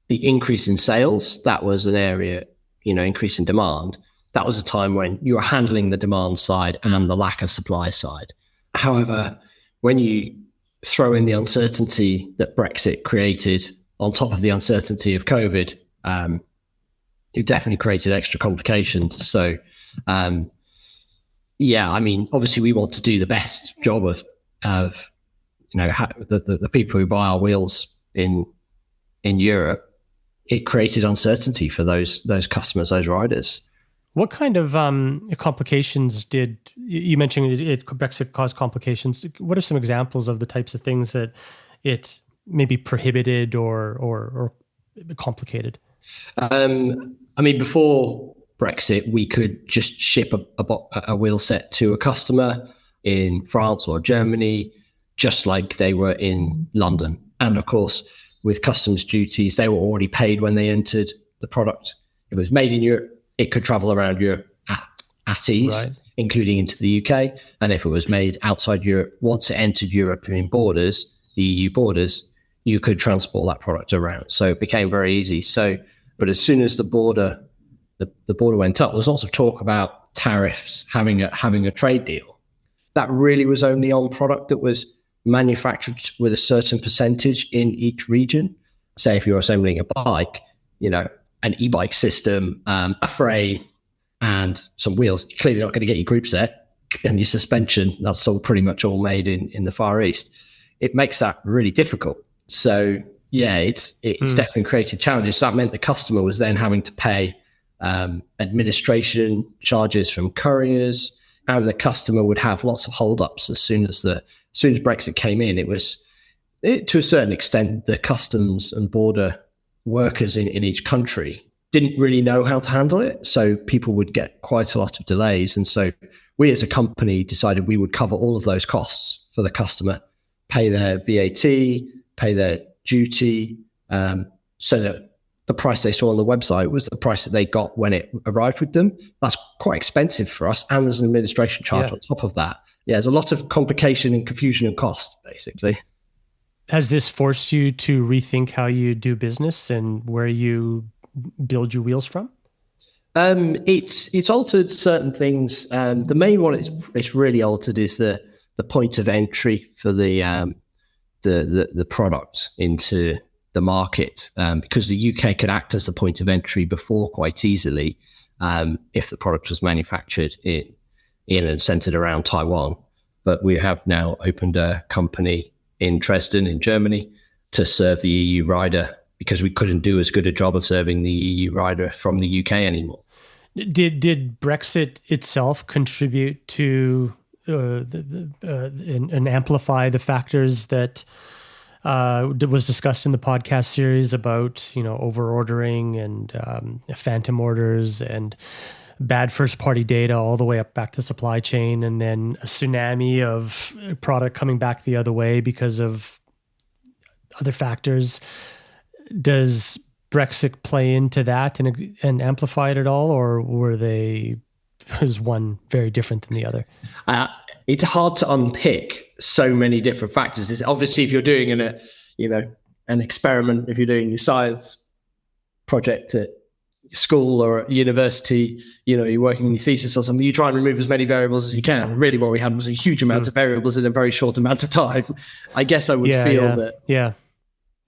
the increase in sales, that was an area, increase in demand. That was a time when you were handling the demand side and the lack of supply side. However, when you throw in the uncertainty that Brexit created on top of the uncertainty of COVID, it definitely created extra complications. So, obviously we want to do the best job of the people who buy our wheels in Europe. It created uncertainty for those customers, those riders. What kind of complications did you mentioned? Brexit caused complications. What are some examples of the types of things that it maybe prohibited or complicated? Before Brexit, we could just ship a wheel set to a customer in France or Germany, just like they were in London. And of course, with customs duties, they were already paid when they entered the product. If it was made in Europe, it could travel around Europe at ease, right, including into the UK. And if it was made outside Europe, once it entered European borders, the EU borders, you could transport that product around. So it became very easy. But as soon as the border went up, there was lots of talk about tariffs, having a trade deal. That really was only on product that was manufactured with a certain percentage in each region. Say if you're assembling a bike, an e-bike system, a frame, and some wheels, you're clearly not going to get your group set and your suspension. That's all pretty much all made in the Far East. It makes that really difficult. So yeah, it's definitely created challenges. So that meant the customer was then having to pay administration charges from couriers, and the customer would have lots of holdups as soon as Brexit came in. To a certain extent, the customs and border workers in each country didn't really know how to handle it. So people would get quite a lot of delays. And so we as a company decided we would cover all of those costs for the customer, pay their VAT, pay their duty, so that the price they saw on the website was the price that they got when it arrived with them. That's quite expensive for us. And there's an administration charge on top of that. Yeah, there's a lot of complication and confusion and cost, basically. Has this forced you to rethink how you do business and where you build your wheels from? It's altered certain things. The main one it's really altered is the point of entry for the product into the market, because the UK could act as the point of entry before quite easily if the product was manufactured in and centered around Taiwan. But we have now opened a company in Dresden, in Germany, to serve the EU rider, because we couldn't do as good a job of serving the EU rider from the UK anymore. Did Brexit itself contribute to and amplify the factors that was discussed in the podcast series about, over ordering and phantom orders and bad first party data all the way up back to supply chain, and then a tsunami of product coming back the other way because of other factors? Does Brexit play into that and amplify it at all, or was one very different than the other? It's hard to unpick so many different factors. It's obviously, if you're doing an experiment, if you're doing your science project at school or at university, you're working on your thesis or something, you try and remove as many variables as you can. Really, what we had was a huge amount of variables in a very short amount of time. I guess I would feel that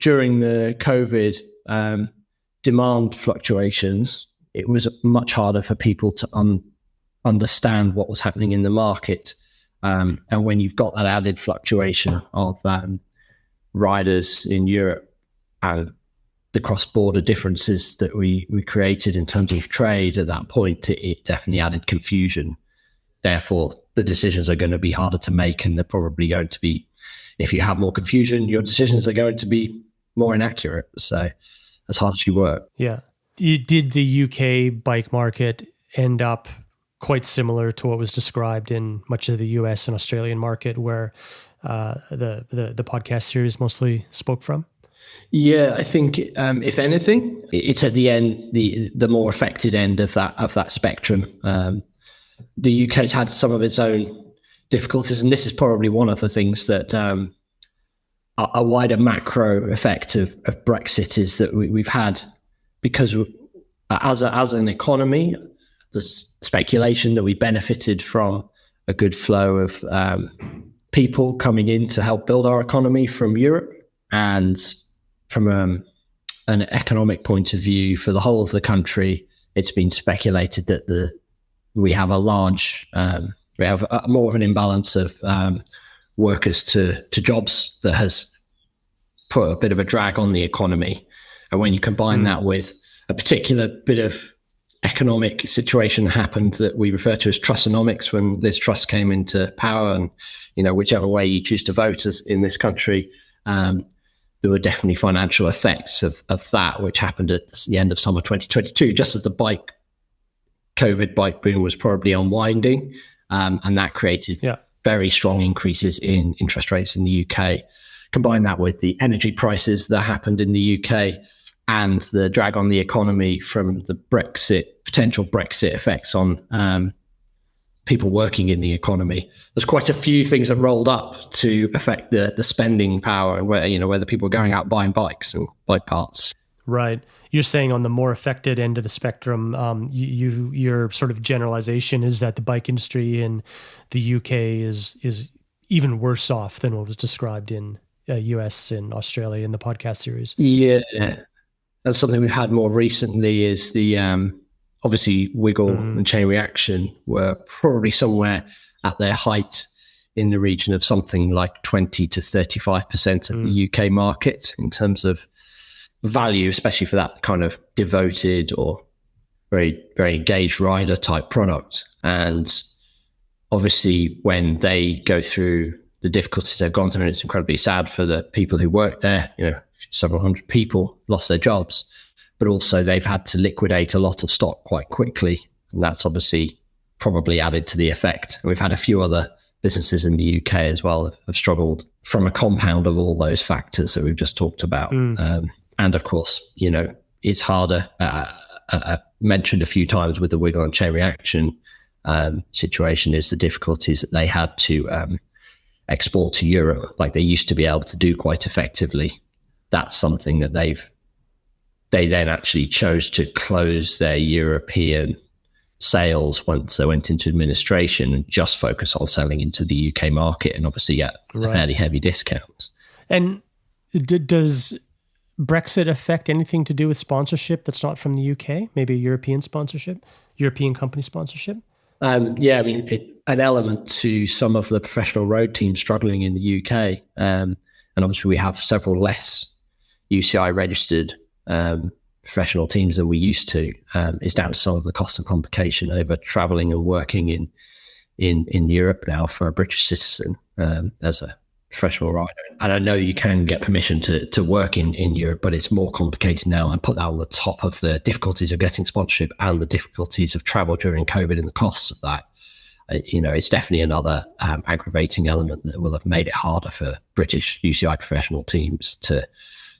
during the COVID demand fluctuations, it was much harder for people to understand what was happening in the market. And when you've got that added fluctuation of riders in Europe and the cross-border differences that we created in terms of trade at that point, it definitely added confusion. Therefore, the decisions are going to be harder to make, and they're probably going to be, if you have more confusion, your decisions are going to be more inaccurate. So as hard as you work. Yeah. Did the UK bike market end up quite similar to what was described in much of the US and Australian market, where the podcast series mostly spoke from? Yeah, I think if anything, it's at the end, the more affected end of that spectrum. The UK's had some of its own difficulties, and this is probably one of the things that a wider macro effect of Brexit is that we've had, because as an economy, the speculation that we benefited from a good flow of people coming in to help build our economy from Europe, and from an economic point of view for the whole of the country, it's been speculated that we have more of an imbalance of workers to jobs that has put a bit of a drag on the economy. And when you combine that with a particular bit of economic situation that happened that we refer to as Trustonomics, when Liz Truss came into power, and whichever way you choose to vote as in this country, there were definitely financial effects of that, which happened at the end of summer 2022, just as the COVID bike boom was probably unwinding. And that created very strong increases in interest rates in the UK. Combine that with the energy prices that happened in the UK and the drag on the economy from the potential Brexit effects on people working in the economy. There's quite a few things that rolled up to affect the spending power, and whether people are going out buying bikes and bike parts. Right. You're saying on the more affected end of the spectrum, your sort of generalization is that the bike industry in the UK is even worse off than what was described in US and Australia in the podcast series. Yeah. That's something we've had more recently is the obviously Wiggle and Chain Reaction were probably somewhere at their height in the region of something like 20 to 35% of the UK market in terms of value, especially for that kind of devoted or very, very engaged rider type product. And obviously when they go through the difficulties they've gone through, and it's incredibly sad for the people who work there, several hundred people lost their jobs. but also they've had to liquidate a lot of stock quite quickly. And that's obviously probably added to the effect. And we've had a few other businesses in the UK as well that have struggled from a compound of all those factors that we've just talked about. And of course, it's harder. I mentioned a few times with the wiggle and chain reaction situation is the difficulties that they had to export to Europe, like they used to be able to do quite effectively. That's something that they then actually chose to close their European sales once they went into administration and just focus on selling into the UK market, and obviously at a fairly heavy discount. And does Brexit affect anything to do with sponsorship that's not from the UK? Maybe European sponsorship, European company sponsorship? An element to some of the professional road teams struggling in the UK. And obviously we have several less UCI registered professional teams than we used to, is down to some of the cost and complication over traveling and working in Europe now for a British citizen as a professional rider. And I know you can get permission to work in Europe, but it's more complicated now. And put that on the top of the difficulties of getting sponsorship and the difficulties of travel during COVID and the costs of that. It's definitely another aggravating element that will have made it harder for British UCI professional teams to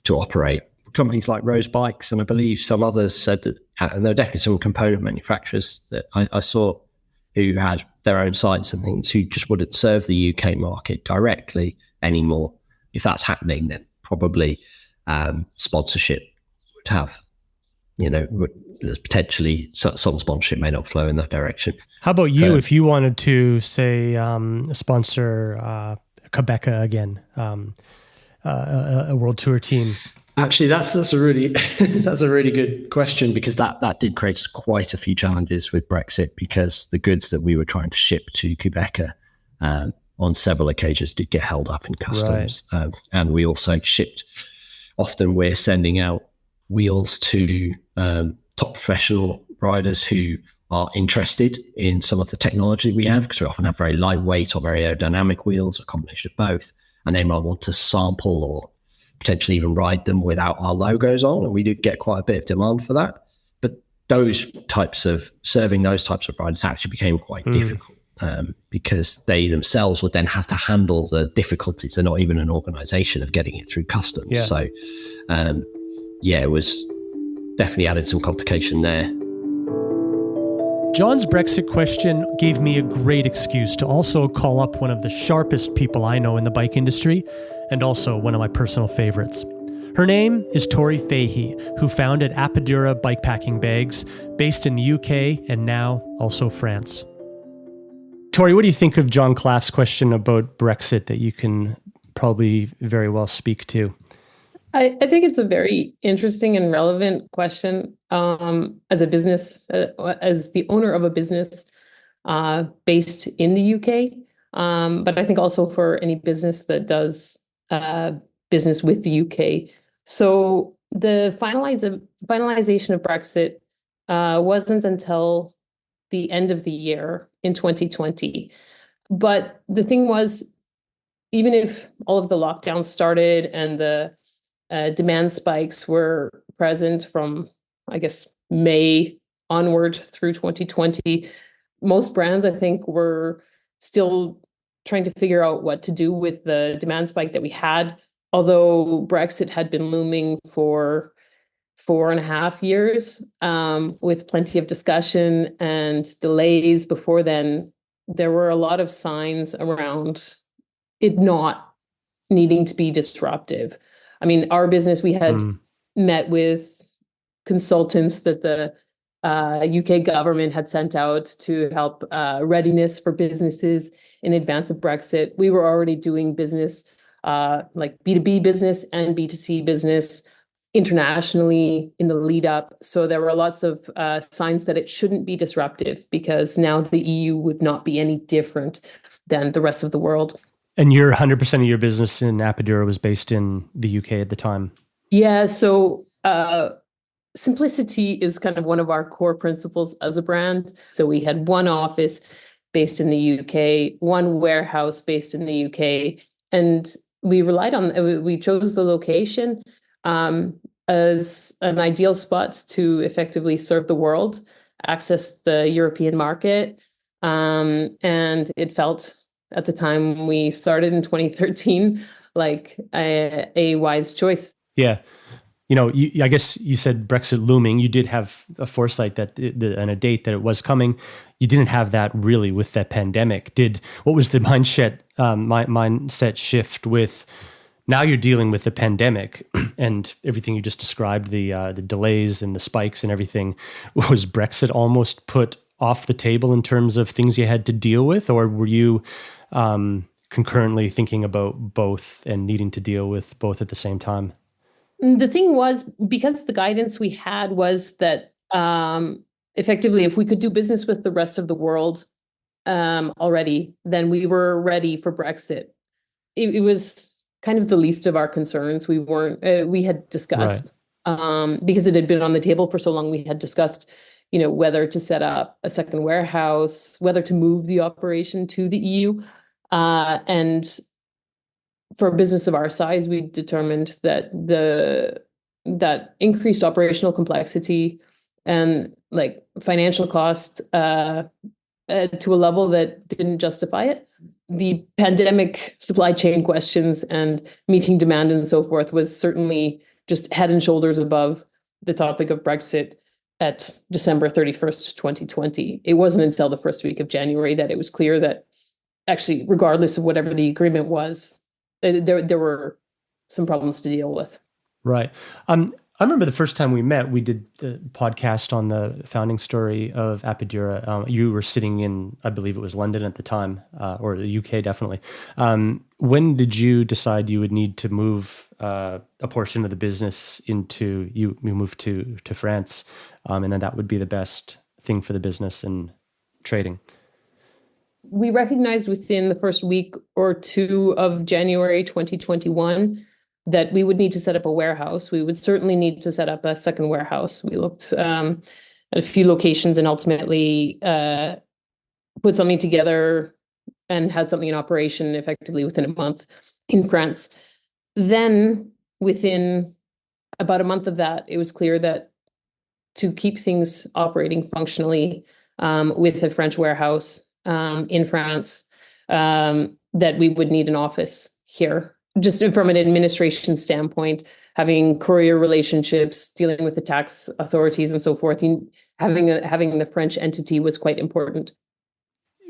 operate. Companies like Rose Bikes, and I believe some others said that, and there are definitely some component manufacturers that I saw who had their own sites and things who just wouldn't serve the UK market directly anymore. If that's happening, then probably sponsorship would have, potentially some sponsorship may not flow in that direction. How about you if you wanted to, say, sponsor Quebeca again, a world tour team? Actually, that's a really that's a really good question, because that did create quite a few challenges with Brexit, because the goods that we were trying to ship to Quebec on several occasions did get held up in customs, and we also shipped. Often we're sending out wheels to top professional riders who are interested in some of the technology we have, because we often have very lightweight or very aerodynamic wheels, a combination of both, and they might want to sample or potentially even ride them without our logos on, and we do get quite a bit of demand for that. But serving those types of riders actually became quite difficult, because they themselves would then have to handle the difficulties. They're not even an organization of getting it through customs. Yeah. So it was definitely added some complication there. John's Brexit question gave me a great excuse to also call up one of the sharpest people I know in the bike industry, and also one of my personal favorites. Her name is Tori Fahey, who founded Apidura Bikepacking Bags, based in the UK and now also France. Tori, what do you think of John Claff's question about Brexit that you can probably very well speak to? I think it's a very interesting and relevant question. As a business, as the owner of a business based in the UK, but I think also for any business that does business with the UK. So the finalization of Brexit wasn't until the end of the year in 2020. But the thing was, even if all of the lockdowns started and the demand spikes were present from, I guess, May onward through 2020, most brands, I think, were still trying to figure out what to do with the demand spike that we had. Although Brexit had been looming for 4.5 years, with plenty of discussion and delays before then, there were a lot of signs around it not needing to be disruptive. I mean, our business, we had met with consultants that the UK government had sent out to help readiness for businesses in advance of Brexit. We were already doing business, like B2B business and B2C business internationally in the lead up. So there were lots of signs that it shouldn't be disruptive, because now the EU would not be any different than the rest of the world. And 100% of your business in Apidura was based in the UK at the time? Yeah, so simplicity is kind of one of our core principles as a brand. So we had one office based in the UK, one warehouse based in the UK, and we relied on, we chose the location as an ideal spot to effectively serve the world, access the European market. And it felt at the time we started in 2013 like a wise choice. Yeah. I guess you said Brexit looming. You did have a foresight that and a date that it was coming. You didn't have that really with that pandemic. What was the mindset shift with now you're dealing with the pandemic and everything you just described, the delays and the spikes and everything? Was Brexit almost put off the table in terms of things you had to deal with, or were you concurrently thinking about both and needing to deal with both at the same time? The thing was, because the guidance we had was that effectively, if we could do business with the rest of the world already, then we were ready for Brexit. It was kind of the least of our concerns. We had discussed, because it had been on the table for so long, we had discussed, whether to set up a second warehouse, whether to move the operation to the EU. And for a business of our size, we determined that that increased operational complexity and like financial cost to a level that didn't justify it. The pandemic supply chain questions and meeting demand and so forth was certainly just head and shoulders above the topic of Brexit at December 31st, 2020. It wasn't until the first week of January that it was clear that actually, regardless of whatever the agreement was, there were some problems to deal with. Right. I remember the first time we met, we did the podcast on the founding story of Apidura. You were sitting in, I believe it was London at the time, or the UK definitely. When did you decide you would need to move a portion of the business into, you moved to France, and then that would be the best thing for the business and trading? We recognized within the first week or two of January 2021 that we would need to set up a warehouse. We would certainly need to set up a second warehouse. We looked at a few locations and ultimately put something together and had something in operation effectively within a month in France. Then within about a month of that, it was clear that to keep things operating functionally with a French warehouse in France, that we would need an office here. Just from an administration standpoint, having courier relationships, dealing with the tax authorities and so forth, having the French entity was quite important.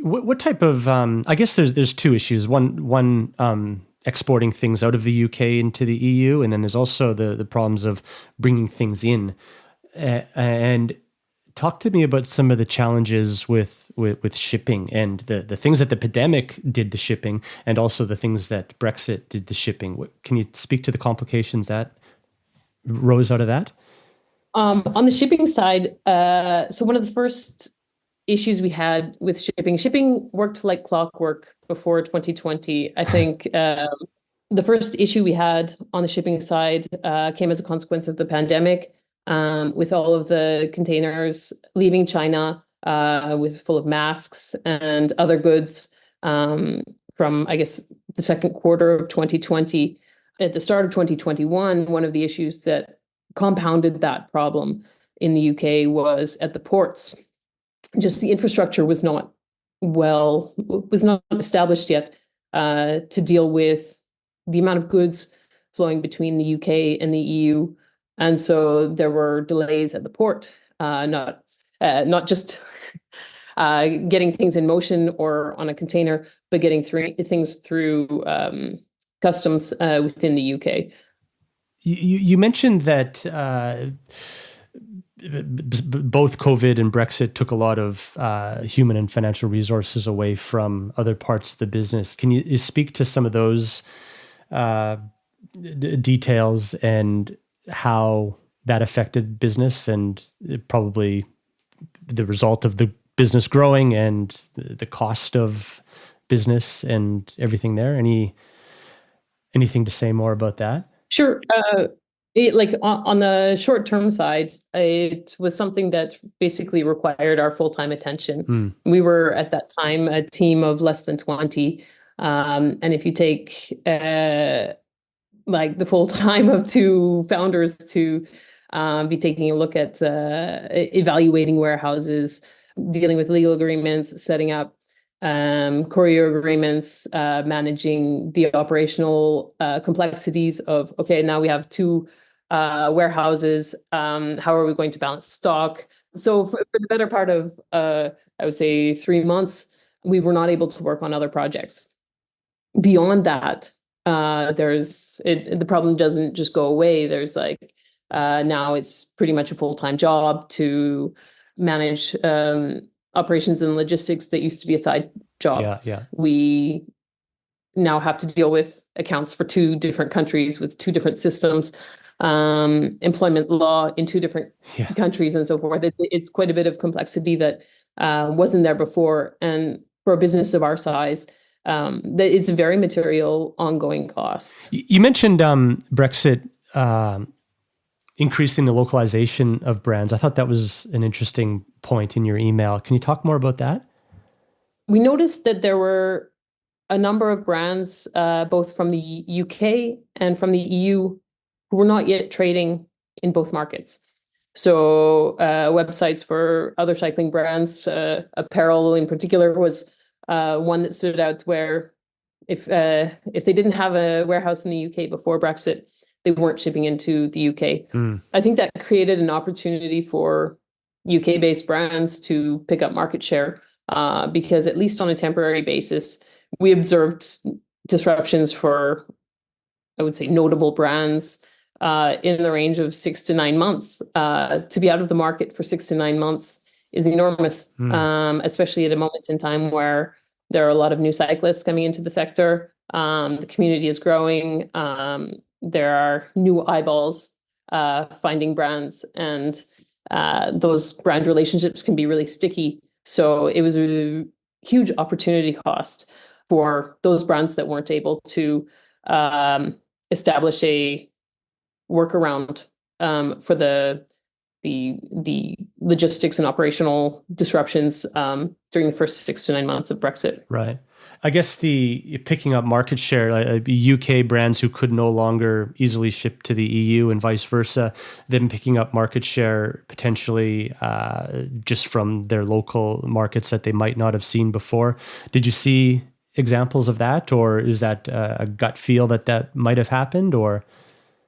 What type of, I guess there's two issues. One exporting things out of the UK into the EU, and then there's also the problems of bringing things in. And talk to me about some of the challenges with shipping and the things that the pandemic did to shipping, and also the things that Brexit did to shipping. Can you speak to the complications that rose out of that? On the shipping side, so one of the first issues we had with shipping worked like clockwork before 2020. I think the first issue we had on the shipping side came as a consequence of the pandemic. With all of the containers leaving China full of masks and other goods from, I guess, the second quarter of 2020. At the start of 2021, one of the issues that compounded that problem in the UK was at the ports. Just the infrastructure was not established yet to deal with the amount of goods flowing between the UK and the EU. And so there were delays at the port, not just getting things in motion or on a container, but getting things through customs within the UK. You mentioned that both COVID and Brexit took a lot of human and financial resources away from other parts of the business. Can you speak to some of those details and how that affected business and probably the result of the business growing and the cost of business and everything there? Anything to say more about that? Sure. On the short-term side, it was something that basically required our full-time attention. We were at that time a team of less than 20. And if you take like the full time of two founders to be taking a look at evaluating warehouses, dealing with legal agreements, setting up courier agreements, managing the operational complexities of, okay, now we have two warehouses. How are we going to balance stock? So for the better part of, I would say 3 months, we were not able to work on other projects. Beyond that, the problem doesn't just go away. There's like, now it's pretty much a full-time job to manage operations and logistics that used to be a side job. Yeah. We now have to deal with accounts for two different countries with two different systems, employment law in two different countries and so forth. It's quite a bit of complexity that wasn't there before. And for a business of our size, it's a very material ongoing cost. You mentioned Brexit increasing the localization of brands. I thought that was an interesting point in your email. Can you talk more about that? We noticed that there were a number of brands, both from the UK and from the EU, who were not yet trading in both markets. So websites for other cycling brands, apparel in particular, was one that stood out, where if they didn't have a warehouse in the UK before Brexit, they weren't shipping into the UK. I think that created an opportunity for UK-based brands to pick up market share, because at least on a temporary basis, we observed disruptions for, I would say, notable brands in the range of 6 to 9 months. To be out of the market for 6 to 9 months is enormous, especially at a moment in time where there are a lot of new cyclists coming into the sector. The community is growing. There are new eyeballs finding brands, and those brand relationships can be really sticky. So it was a huge opportunity cost for those brands that weren't able to establish a workaround for the logistics and operational disruptions during the first 6 to 9 months of Brexit. Right. I guess the picking up market share, UK brands who could no longer easily ship to the EU and vice versa, them picking up market share potentially just from their local markets that they might not have seen before. Did you see examples of that, or is that a gut feel that might have happened? Or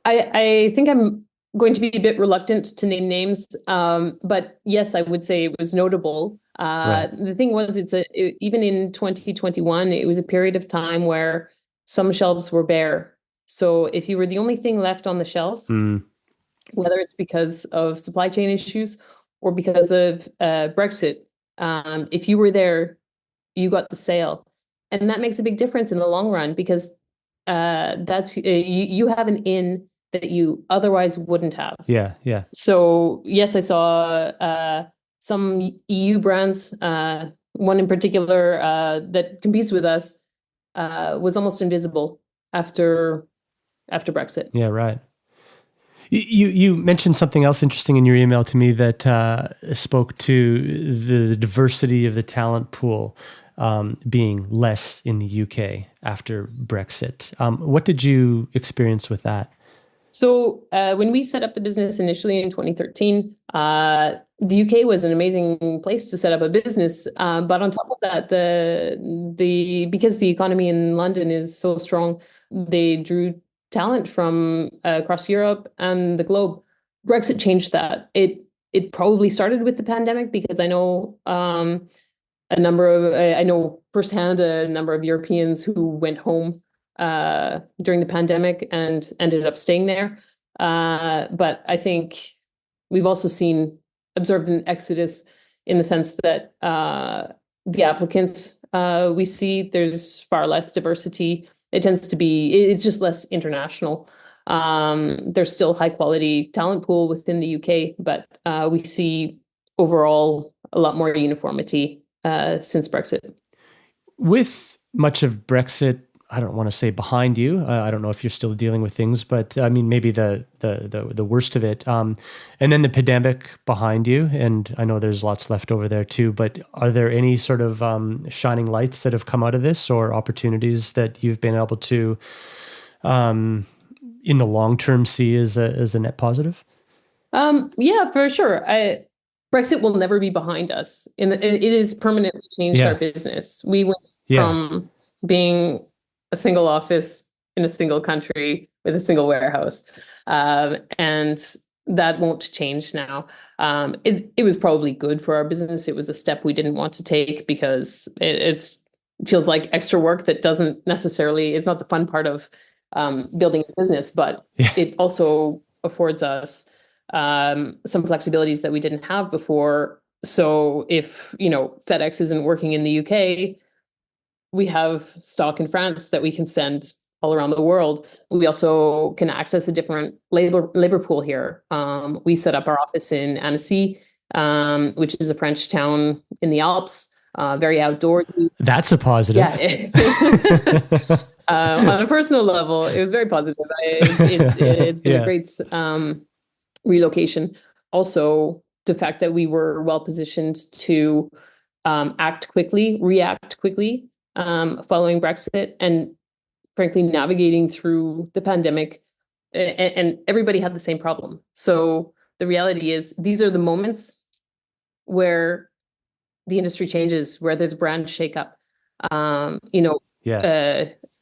I think I'm going to be a bit reluctant to name names, but yes, I would say it was notable. Right. The thing was, even in 2021, it was a period of time where some shelves were bare. So if you were the only thing left on the shelf, whether it's because of supply chain issues or because of Brexit, if you were there, you got the sale. And that makes a big difference in the long run, because that's you have an in that you otherwise wouldn't have. Yeah. So yes, I saw some EU brands, one in particular that competes with us, was almost invisible after Brexit. Yeah, right. You mentioned something else interesting in your email to me that spoke to the diversity of the talent pool being less in the UK after Brexit. What did you experience with that? So when we set up the business initially in 2013, the UK was an amazing place to set up a business. But on top of that, because the economy in London is so strong, they drew talent from across Europe and the globe. Brexit changed that. It probably started with the pandemic, because I know I know firsthand a number of Europeans who went home during the pandemic and ended up staying there. But I think we've also observed an exodus in the sense that the applicants we see, there's far less diversity. It's just less international. There's still high quality talent pool within the UK, but we see overall a lot more uniformity since Brexit. With much of Brexit, I don't want to say behind you. I don't know if you're still dealing with things, but I mean, maybe the worst of it. And then the pandemic behind you, and I know there's lots left over there too, but are there any sort of shining lights that have come out of this, or opportunities that you've been able to in the long term see as a net positive? Yeah, for sure. Brexit will never be behind us. It has permanently changed our business. We went from being a single office in a single country with a single warehouse, and that won't change now. It was probably good for our business. It was a step we didn't want to take because it feels like extra work that doesn't necessarily, it's not the fun part of building a business, but it also affords us some flexibilities that we didn't have before. So if, FedEx isn't working in the UK, we have stock in France that we can send all around the world. We also can access a different labor pool here. We set up our office in Annecy, which is a French town in the Alps, very outdoorsy. That's a positive. Yeah. On a personal level, it was very positive. It's been a great relocation. Also, the fact that we were well positioned to react quickly following Brexit, and frankly, navigating through the pandemic, and everybody had the same problem. So the reality is, these are the moments where the industry changes, where there's brand shakeup.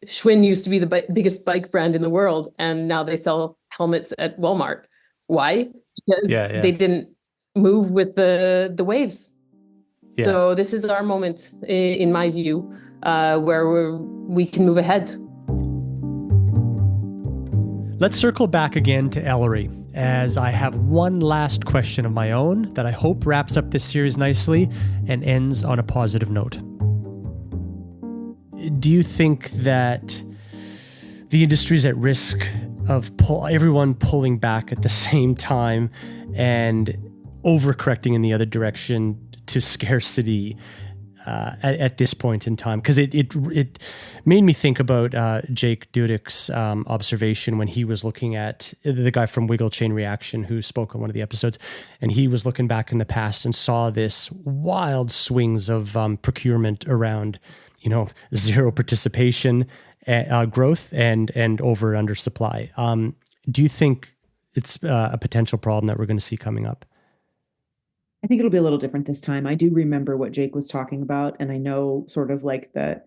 Schwinn used to be the biggest bike brand in the world, and now they sell helmets at Walmart. Why? Because they didn't move with the waves. Yeah. So this is our moment, in my view, where we can move ahead. Let's circle back again to Ellery, as I have one last question of my own that I hope wraps up this series nicely and ends on a positive note. Do you think that the industry is at risk of everyone pulling back at the same time and overcorrecting in the other direction to scarcity at this point in time? Because it made me think about Jake Dudek's observation when he was looking at the guy from Wiggle Chain Reaction who spoke on one of the episodes, and he was looking back in the past and saw this wild swings of procurement around, zero participation, growth, and over under supply. Do you think it's a potential problem that we're going to see coming up? I think it'll be a little different this time. I do remember what Jake was talking about, and I know sort of like the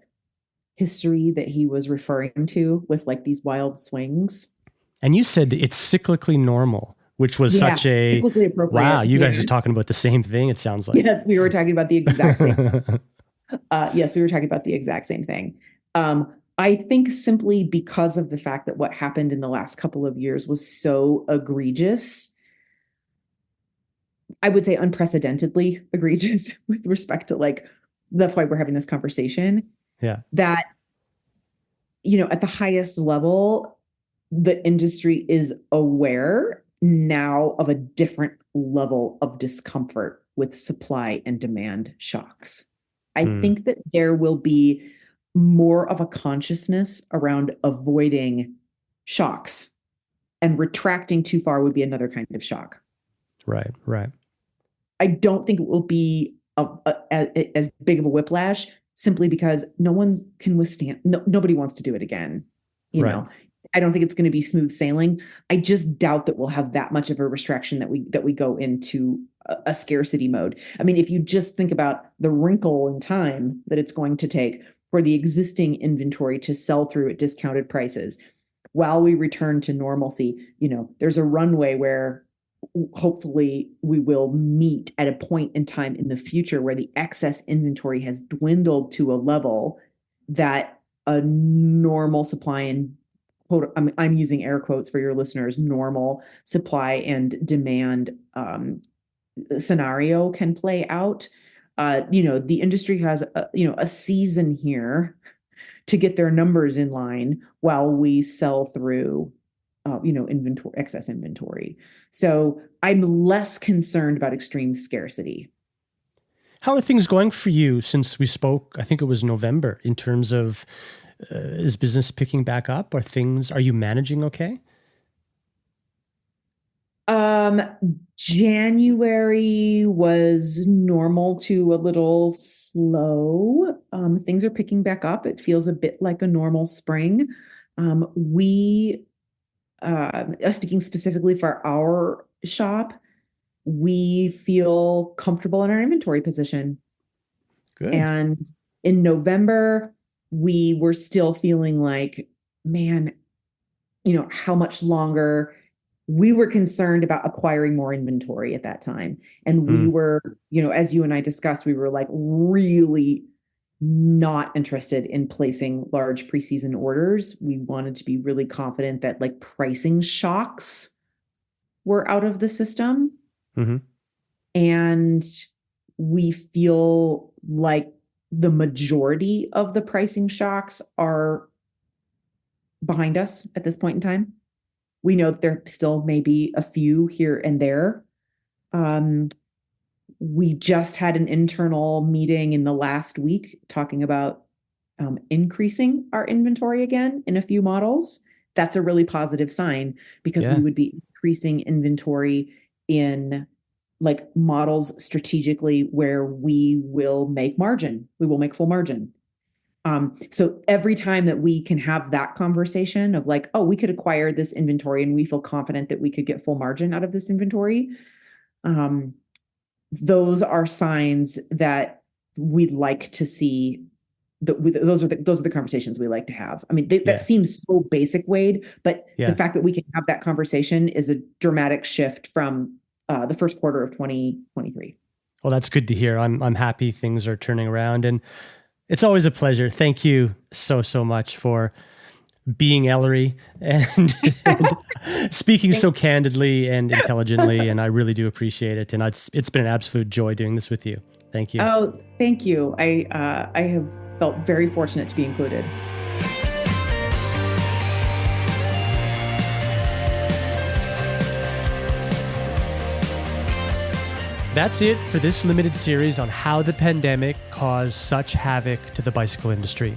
history that he was referring to with like these wild swings. And you said it's cyclically normal, which was such a wow. You guys are talking about the same thing. It sounds like. Yes, we were talking about the exact same. Yes, we were talking about the exact same thing. I think simply because of the fact that what happened in the last couple of years was so egregious. I would say unprecedentedly egregious with respect to that's why we're having this conversation. Yeah. That, at the highest level, the industry is aware now of a different level of discomfort with supply and demand shocks. I think that there will be more of a consciousness around avoiding shocks, and retracting too far would be another kind of shock. Right. I don't think it will be as big of a whiplash, simply because no one can withstand. Nobody wants to do it again. You know, I don't think it's going to be smooth sailing. I just doubt that we'll have that much of a restriction that we go into a scarcity mode. I mean, if you just think about the wrinkle in time that it's going to take for the existing inventory to sell through at discounted prices while we return to normalcy, there's a runway where hopefully we will meet at a point in time in the future where the excess inventory has dwindled to a level that a normal supply and quote, I'm using air quotes for your listeners, normal supply and demand scenario can play out. The industry has a season here to get their numbers in line while we sell through excess inventory. So I'm less concerned about extreme scarcity. How are things going for you since we spoke? I think it was November, in terms of is business picking back up? Are you managing okay? January was normal to a little slow. Things are picking back up. It feels a bit like a normal spring. We speaking specifically for our shop, we feel comfortable in our inventory position. Good. And in November, we were still feeling like, man, how much longer? We were concerned about acquiring more inventory at that time. And we were, as you and I discussed, we were like really not interested in placing large preseason orders. We wanted to be really confident that like pricing shocks were out of the system. Mm-hmm. And we feel like the majority of the pricing shocks are behind us at this point in time. We know that there still may be a few here and there. We just had an internal meeting in the last week talking about increasing our inventory again in a few models. That's a really positive sign because we would be increasing inventory in like models strategically where we will make margin. We will make full margin. So every time that we can have that conversation of like, oh, we could acquire this inventory and we feel confident that we could get full margin out of this inventory. Those are signs that we'd like to see. Those are the conversations we like to have. I mean, that seems so basic, Wade, but the fact that we can have that conversation is a dramatic shift from the first quarter of 2023. Well, that's good to hear. I'm happy things are turning around, and it's always a pleasure. Thank you so much for being Ellery and speaking so candidly and intelligently, and I really do appreciate it. And it's been an absolute joy doing this with you. Thank you. Oh, thank you. I have felt very fortunate to be included. That's it for this limited series on how the pandemic caused such havoc to the bicycle industry.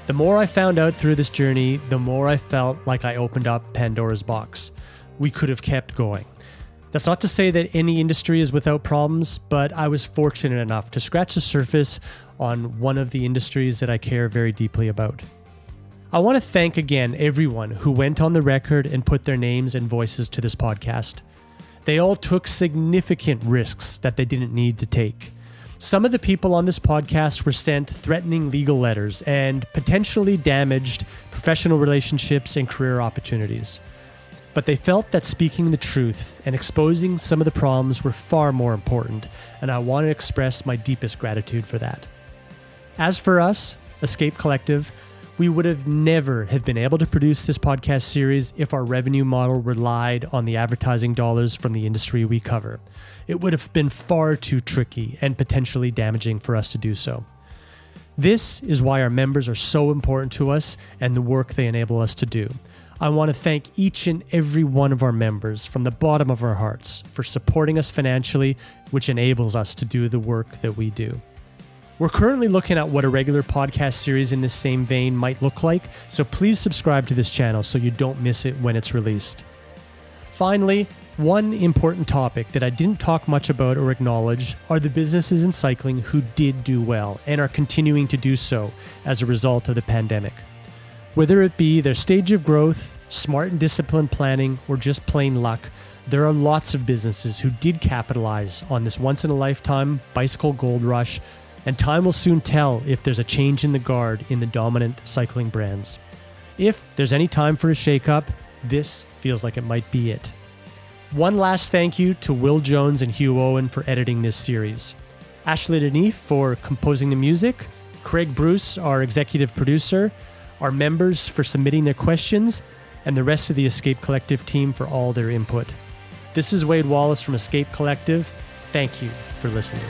The more I found out through this journey, the more I felt like I opened up Pandora's box. We could have kept going. That's not to say that any industry is without problems, but I was fortunate enough to scratch the surface on one of the industries that I care very deeply about. I want to thank again everyone who went on the record and put their names and voices to this podcast. They all took significant risks that they didn't need to take. Some of the people on this podcast were sent threatening legal letters and potentially damaged professional relationships and career opportunities. But they felt that speaking the truth and exposing some of the problems were far more important, and I want to express my deepest gratitude for that. As for us, Escape Collective, we would have never have been able to produce this podcast series if our revenue model relied on the advertising dollars from the industry we cover. It would have been far too tricky and potentially damaging for us to do so. This is why our members are so important to us and the work they enable us to do. I want to thank each and every one of our members from the bottom of our hearts for supporting us financially, which enables us to do the work that we do. We're currently looking at what a regular podcast series in this same vein might look like, so please subscribe to this channel so you don't miss it when it's released. Finally, one important topic that I didn't talk much about or acknowledge are the businesses in cycling who did do well and are continuing to do so as a result of the pandemic. Whether it be their stage of growth, smart and disciplined planning, or just plain luck, there are lots of businesses who did capitalize on this once-in-a-lifetime bicycle gold rush, and time will soon tell if there's a change in the guard in the dominant cycling brands. If there's any time for a shakeup, this feels like it might be it. One last thank you to Will Jones and Hugh Owen for editing this series, Ashley Deneef for composing the music, Craig Bruce, our executive producer, our members for submitting their questions, and the rest of the Escape Collective team for all their input. This is Wade Wallace from Escape Collective. Thank you for listening.